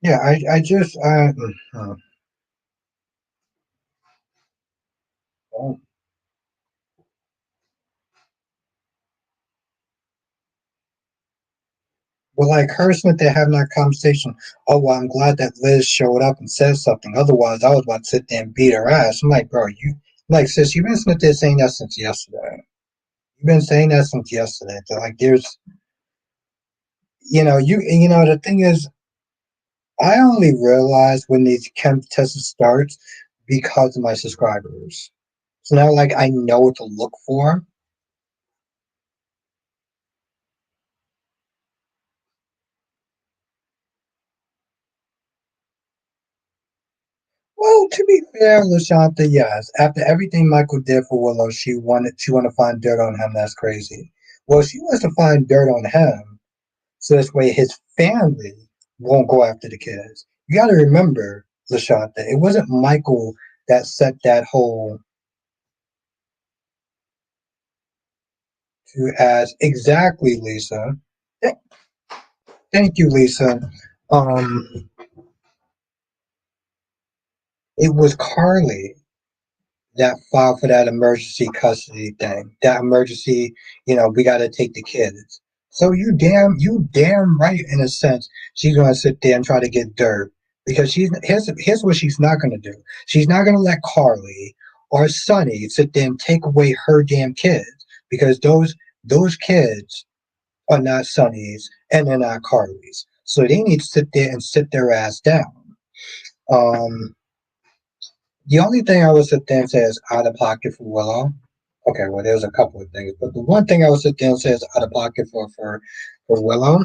yeah, I just oh. Well, like her Smith, they're having that conversation. Oh, well, I'm glad that Liz showed up and said something. Otherwise, I was about to sit there and beat her ass. I'm like, bro, like, sis, you've been sitting there saying that since yesterday. You've been saying that since yesterday. That, like, there's, the thing is, I only realize when these contests starts because of my subscribers. It's not like I know what to look for. Well, to be fair, Lashanta, yes. After everything Michael did for Willow, she wanted to find dirt on him. That's crazy. Well, she wants to find dirt on him so this way his family won't go after the kids. You got to remember, Lashanta, it wasn't Michael that set that whole to as exactly, Lisa. Th- Thank you, Lisa. Um, it was Carly that filed for that emergency custody thing. That emergency, we got to take the kids. So you damn right in a sense she's gonna sit there and try to get dirt because here's what she's not gonna do. She's not gonna let Carly or Sonny sit there and take away her damn kids because those kids are not Sonny's and they're not Carly's. So they need to sit there and sit their ass down. Um, the only thing I would sit there and say is out of pocket for Willow. Okay, well, there's a couple of things, but the one thing I would sit there and say is out of pocket for Willow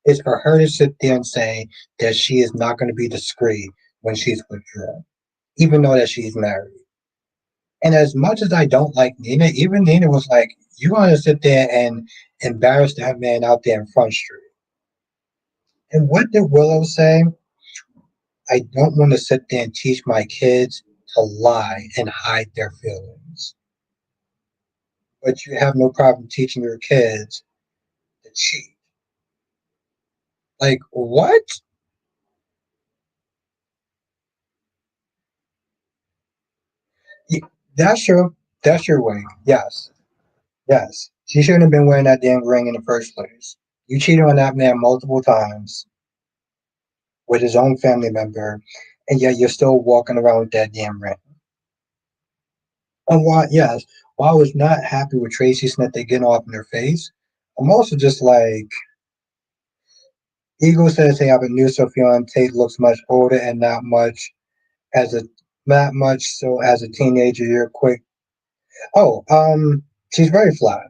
is for her to sit there and say that she is not going to be discreet when she's withdrawn, even though that she's married. And as much as I don't like Nina, even Nina was like, "You want to sit there and embarrass that man out there in Front Street?" And what did Willow say? I don't want to sit there and teach my kids to lie and hide their feelings. But you have no problem teaching your kids to cheat. Like, what? Y- That's your that's your way. Yes. Yes. She shouldn't have been wearing that damn ring in the first place. You cheated on that man multiple times with his own family member, and yet you're still walking around with that damn ring. And while I was not happy with Tracy Smith they getting off in their face, I'm also just like Eagle says they have a new Sophion Tate looks much older and as a not much so as a teenager you're quick. Oh, she's very flat.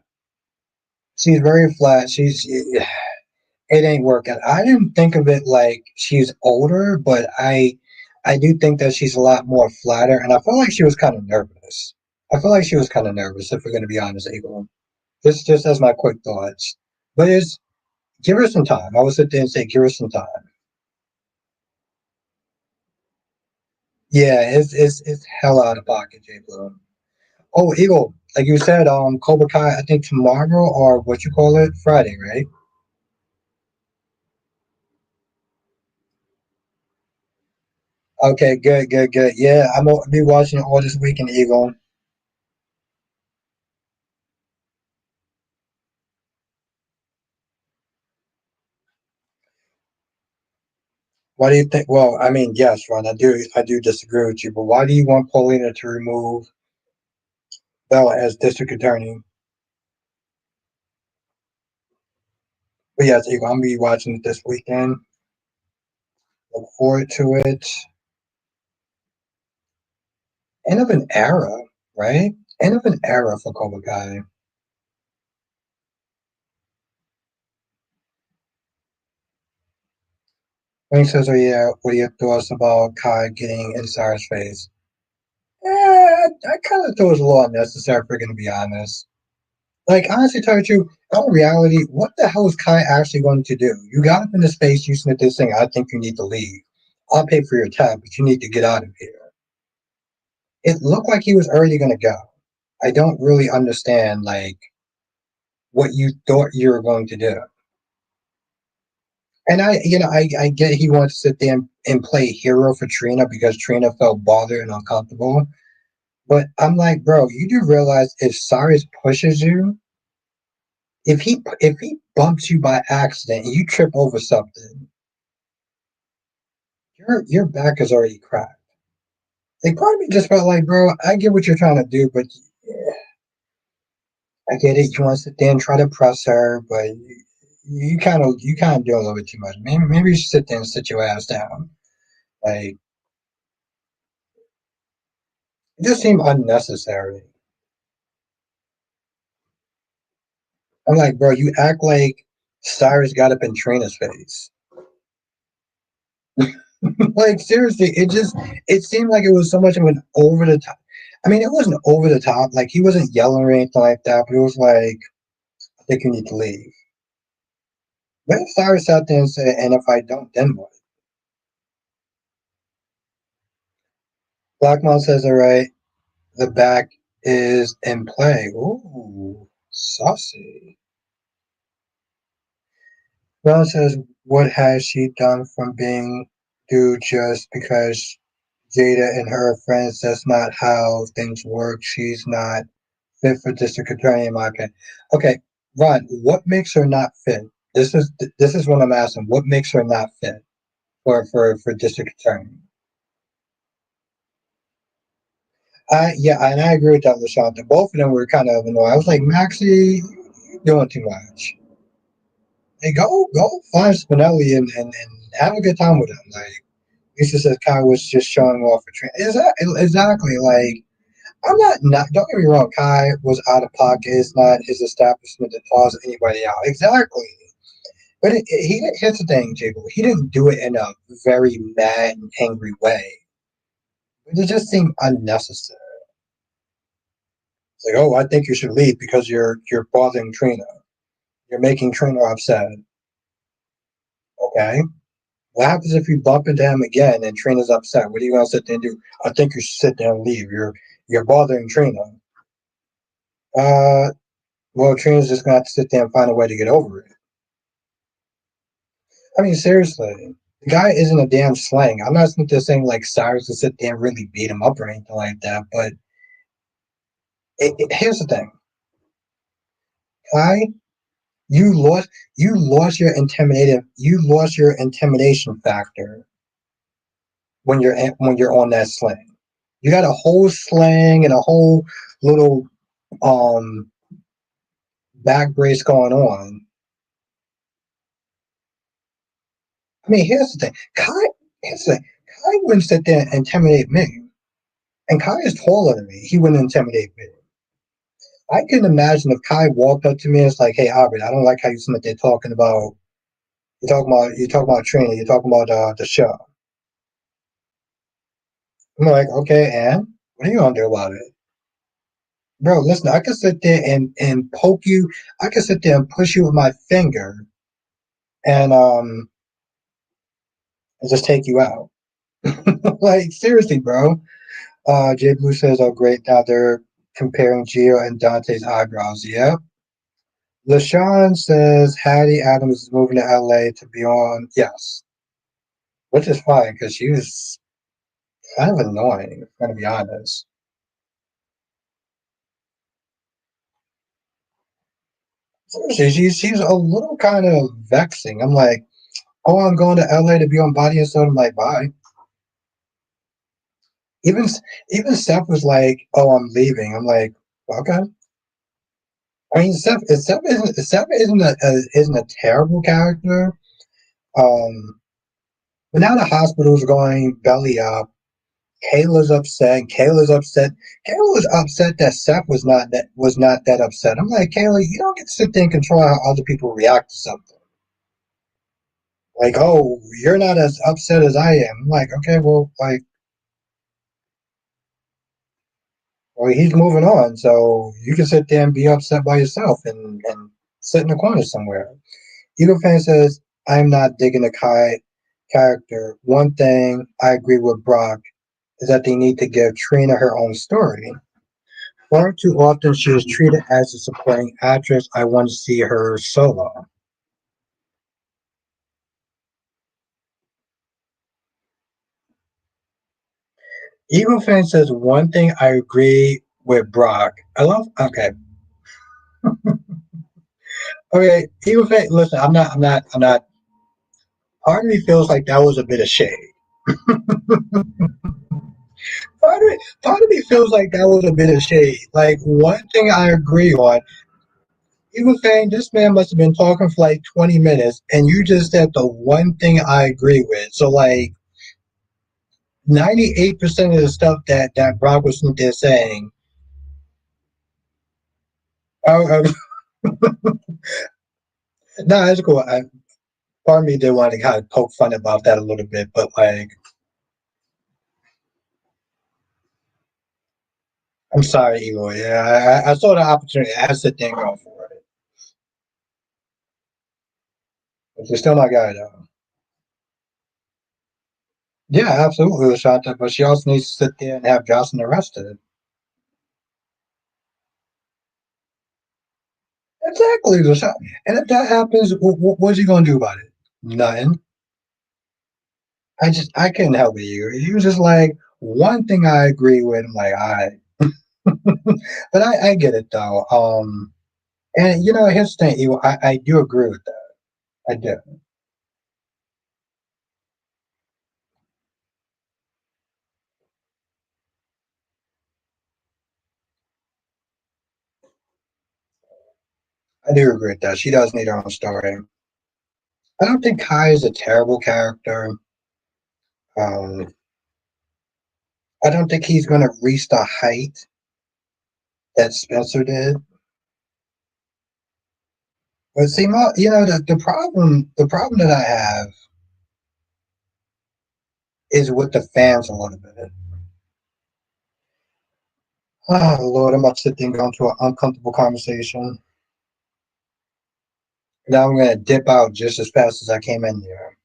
She's very flat. It ain't working. I didn't think of it like she's older, but I do think that she's a lot more flatter, and I feel like she was kind of nervous. I feel like she was kind of nervous, if we're going to be honest, Eagle. Just as my quick thoughts, but it's give her some time. I would sit there and say, give her some time. Yeah, it's hell out of pocket, J Blue. Oh, Eagle, like you said, Cobra Kai, I think tomorrow or what you call it, Friday, right? Okay, good, good, good. Yeah, I'm gonna be watching it all this weekend, Eagle. Why do you think? Well, I mean, yes, Ron, I do disagree with you, but why do you want Paulina to remove Bella as district attorney? But yes, Eagle, I'm gonna be watching it this weekend. Look forward to it. End of an era, right? End of an era for Cobra Kai. When he says, "Oh yeah, what are your thoughts about Kai getting in Sarah's face?" I kind of thought it was a little unnecessary. If we're gonna be honest. Like honestly, tell you the truth, in reality, what the hell is Kai actually going to do? You got up into space, you sniffed this thing. I think you need to leave. I'll pay for your tab, but you need to get out of here. It looked like he was already gonna go. I don't really understand like what you thought you were going to do. And I get he wants to sit there and play hero for Trina because Trina felt bothered and uncomfortable. But I'm like, bro, you do realize if Cyrus pushes you, if he bumps you by accident and you trip over something, your back is already cracked. Like part of me just felt like, bro, I get what you're trying to do, but yeah, I get it. You want to sit there and try to press her, but you kind of do a little bit too much. Maybe you should sit there and sit your ass down. Like it just seemed unnecessary. I'm like, bro, you act like Cyrus got up in Trina's face. Like seriously, it seemed like it was so much of an over the top. I mean, it wasn't over the top. Like he wasn't yelling or anything like that, but it was like, I think you need to leave. Then Cyrus sat there and said, and if I don't, then what? Blackmon says, all right, the back is in play. Ooh, saucy. Ron says, what has she done from being dude just because Jada and her friends? That's not how things work. She's not fit for district attorney, in my opinion. Okay, Ron, what makes her not fit? This is what I'm asking. What makes her not fit for district attorney? I yeah, and I agree with that, Lashonda. Both of them were kind of annoying. I was like, Maxie, you're doing too much. Hey, go find Spinelli and have a good time with him. Like Lisa says, Kai was just showing off for training. Exactly. Like I'm not. Don't get me wrong. Kai was out of pocket. It's not his establishment that toss anybody out. Exactly. But here's the thing, Jacob. He didn't do it in a very mad and angry way. It just seemed unnecessary. It's like, oh, I think you should leave because you're bothering Trina. You're making Trina upset. Okay. What happens if you bump into him again and Trina's upset? What are you gonna sit there and do? I think you should sit there and leave. You're bothering Trina. Uh, well, Trina's just gonna have to sit there and find a way to get over it. I mean, seriously, the guy isn't a damn slang. I'm not just saying like Cyrus to sit there and really beat him up or anything like that. But here's the thing, Kai, you lost you lost your intimidation factor when you're on that sling. You got a whole sling and a whole little um back brace going on. I mean, here's the thing. Kai wouldn't sit there and intimidate me. And Kai is taller than me. He wouldn't intimidate me. I can imagine if Kai walked up to me and was like, "Hey, Albert, I don't like how you sit there you're talking about training, you're talking about the show." I'm like, "Okay, and what are you gonna do about it?" Bro, listen, I can sit there and poke you. I can sit there and push you with my finger and just take you out. Like seriously, bro. Jay Blue says, "Oh great, now they're comparing Gio and Dante's eyebrows." Yep. LaShawn says Hattie Adams is moving to LA to be on. Yes, which is fine because she was kind of annoying. If I'm gonna be honest. Seriously, she's a little kind of vexing. I'm like, oh, I'm going to LA to be on Body and Soul. I'm like, bye. Even even Steph was like, "Oh, I'm leaving." I'm like, okay. I mean, Steph isn't a terrible character. Um, but now the hospital's going belly up. Kayla's upset. Kayla's upset. Kayla was upset that Steph was not that upset. I'm like, Kayla, you don't get to sit there and control how other people react to something. Like, oh, you're not as upset as I am. I'm like, okay, well, he's moving on, so you can sit there and be upset by yourself and sit in the corner somewhere. Eagle fan says, I'm not digging the Kai character. One thing I agree with Brock is that they need to give Trina her own story. Far too often she is treated as a supporting actress. I want to see her solo. Eagle fan says one thing I agree with Brock. I love okay. Eagle fan, listen, I'm not. Part of me feels like that was a bit of shade. Part of me feels like that was a bit of shade. Like one thing I agree on, he was saying this man must have been talking for like 20 minutes, and you just said the one thing I agree with. So like 98% of the stuff that Brock was there saying, uh, no, it's cool. Part of me did want to kind of poke fun about that a little bit, but like, I'm sorry, Igor. Yeah, I saw the opportunity. I had to sit there and go for it. But you're still my guy, though. Yeah, absolutely, Lashanta. But she also needs to sit there and have Jocelyn arrested. Exactly, Lashanta. And if that happens, what's he gonna do about it? Nothing. I couldn't help it. You was just like one thing I agree with. I'm like, all right, but I get it though. And here's the thing, I do agree with that. I do. I do agree with that. She does need her own story. I don't think Kai is a terrible character. Um, I don't think he's going to reach the height that Spencer did. But see, the problem that I have is with the fans a little bit. Oh Lord, I'm about to sit there and go into an uncomfortable conversation. Now I'm going to dip out just as fast as I came in there.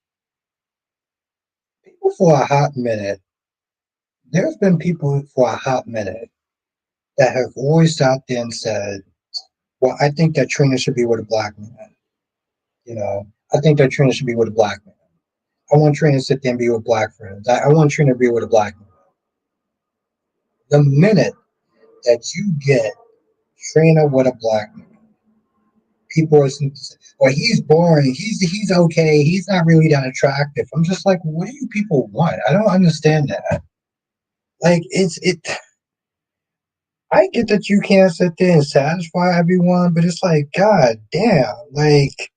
People for a hot minute, there's been people for a hot minute that have always sat there and said, well, I think that Trina should be with a black man. I think that Trina should be with a black man. I want Trina to sit there and be with black friends. I want Trina to be with a black man. The minute that you get Trina with a black man, people are saying, well, he's boring. He's okay. He's not really that attractive. I'm just like, what do you people want? I don't understand that. Like, it. I get that you can't sit there and satisfy everyone, but it's like, god damn, like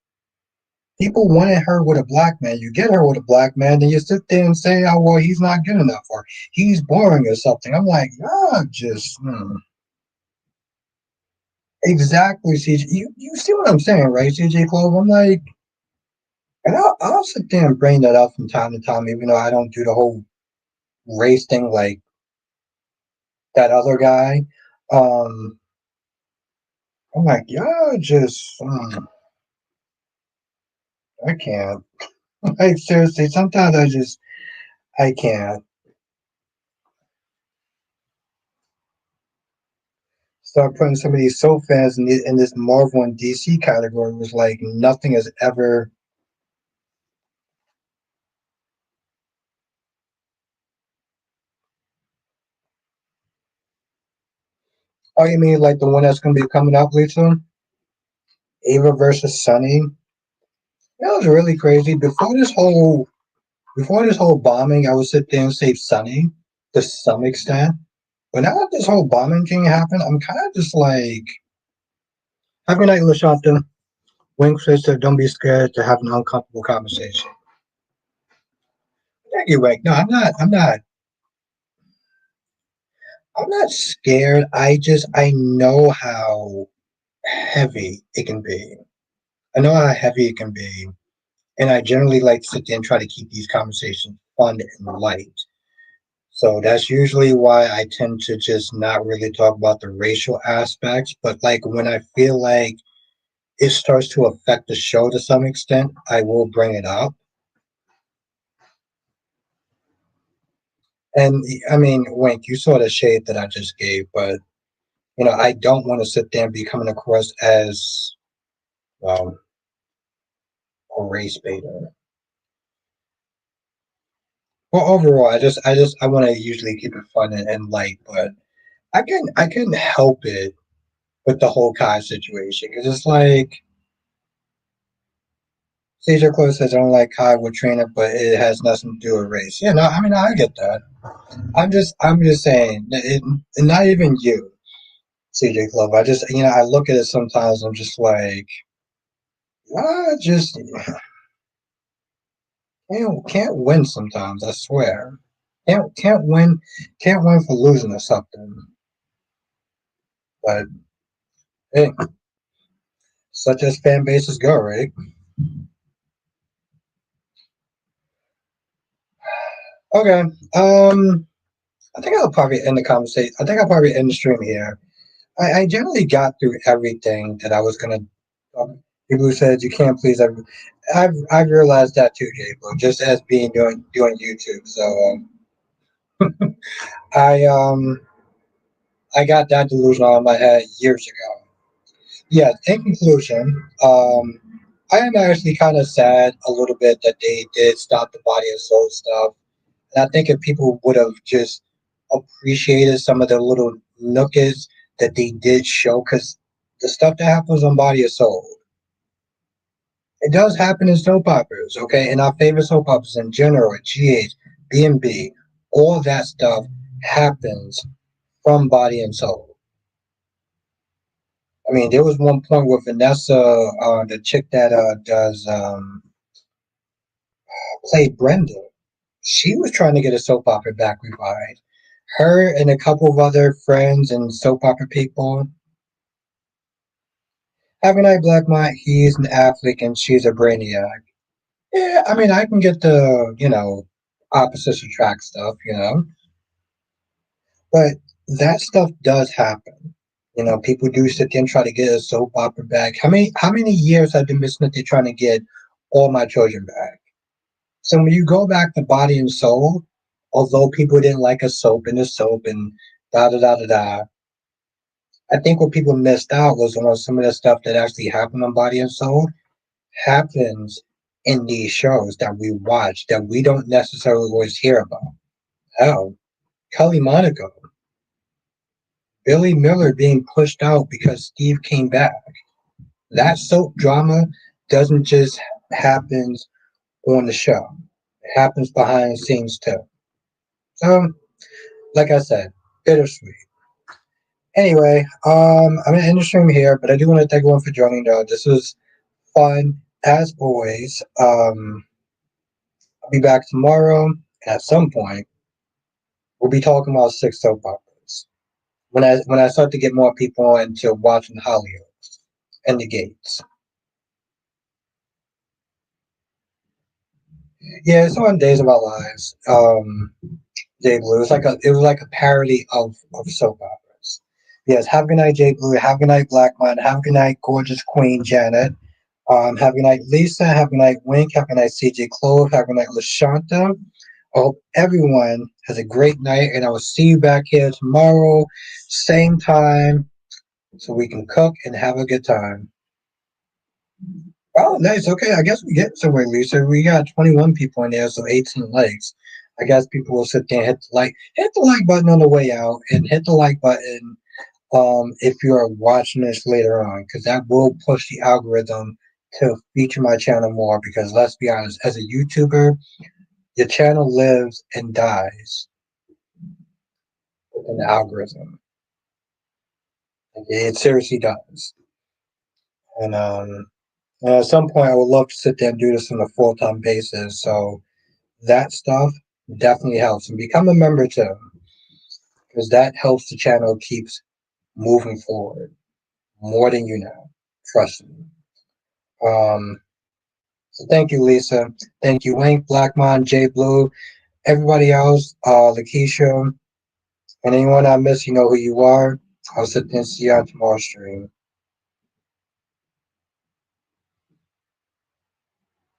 people wanted her with a black man. You get her with a black man, then you sit there and say, oh well, he's not good enough, or he's boring or something. I'm like, just exactly, CJ. You see what I'm saying, right, CJ Clove? I'm like, and I'll sit there and bring that up from time to time, even though I don't do the whole race thing like that other guy. Um, I'm like, I can't. Like seriously, sometimes I just I can't. Start putting some of these soap fans in this Marvel and DC category was like nothing has ever. Oh, you mean like the one that's going to be coming up, Lisa? Ava versus Sunny. That was really crazy. Before this whole bombing, I would sit there and save Sunny to some extent. But now that this whole bombing thing happened, I'm kind of just like, have a good night, Lashanta. Wink sister, don't be scared to have an uncomfortable conversation. Thank you, Wink. No, I'm not. I'm not scared. I know how heavy it can be. I know how heavy it can be, and I generally like to sit there and try to keep these conversations fun and light. So that's usually why I tend to just not really talk about the racial aspects. But like when I feel like it starts to affect the show to some extent, I will bring it up. And I mean, Wink, you saw the shade that I just gave, but I don't want to sit there and be coming across as um, a race baiter. Well, overall, I want to usually keep it fun and light, but I can help it with the whole Kai situation because it's like Caesar Close says I don't like Kai with trainer, but it has nothing to do with race. Yeah, no, I mean I get that. I'm just saying, not even you, CJ Club. I look at it sometimes. I'm just like, just can't win sometimes. I swear, can't win for losing or something. But hey, such as fan bases go, right? Okay. I think I'll probably end the conversation. I think I'll probably end the stream here. I generally got through everything that I was gonna. People who said you can't please every. I've realized that too, Gabriel. Just as being doing YouTube. So I I got that delusion out of my head years ago. Yeah. In conclusion, I am actually kind of sad a little bit that they did stop the body and soul stuff. And I think if people would have just appreciated some of the little nuggets that they did show, because the stuff that happens on Body of Soul, it does happen in soap operas, okay? And our favorite soap operas in general, GH, B&B, all that stuff happens from Body and Soul. I mean, there was one point with Vanessa, the chick that does play Brenda. She was trying to get a soap opera back revived. Her and a couple of other friends and soap opera people. Have a night, Black Knight. He's an athlete and she's a brainiac. Yeah, I mean, I can get the, opposites attract stuff. But that stuff does happen. People do sit there and try to get a soap opera back. How many years I've been missing it trying to get all my children back? So when you go back to Body and Soul, although people didn't like a soap and a soap and da da da da da, I think what people missed out was on some of the stuff that actually happened on Body and Soul happens in these shows that we watch that we don't necessarily always hear about. Hell, Kelly Monaco, Billy Miller being pushed out because Steve came back. That soap drama doesn't just happen on the show. It happens behind the scenes too. So, like I said, bittersweet. Anyway, I'm gonna end the stream here, but I do want to thank everyone for joining. Though this was fun as always. I'll be back tomorrow, and at some point, we'll be talking about six soap operas. When I start to get more people into watching Hollywood and the Gates. Yeah, it's on Days of Our Lives. Jay Blue. It was like a parody of soap operas. Yes, have a good night, Jay Blue. Have a good night, Black Man. Have a good night, gorgeous Queen Janet. Have a good night, Lisa. Have a good night, Wink. Have a good night, CJ Clove. Have a good night, Lashanta. I hope everyone has a great night, and I will see you back here tomorrow, same time, so we can cook and have a good time. Oh, nice. Okay, I guess we get somewhere, Lisa. We got 21 people in there, so 18 likes. I guess people will sit there and hit the like button on the way out, and hit the like button if you are watching this later on, because that will push the algorithm to feature my channel more. Because let's be honest, as a YouTuber, your channel lives and dies within the algorithm. It seriously does. And at some point, I would love to sit there and do this on a full time basis. So that stuff definitely helps, and become a member too, because that helps the channel keeps moving forward more than you know. Trust me. Um, so thank you, Lisa. Thank you, Wink, Blackmon, J Blue, everybody else, Lakeisha, and anyone I miss. You know who you are. I'll sit there and see you on tomorrow's stream.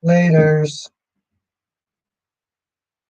Laters.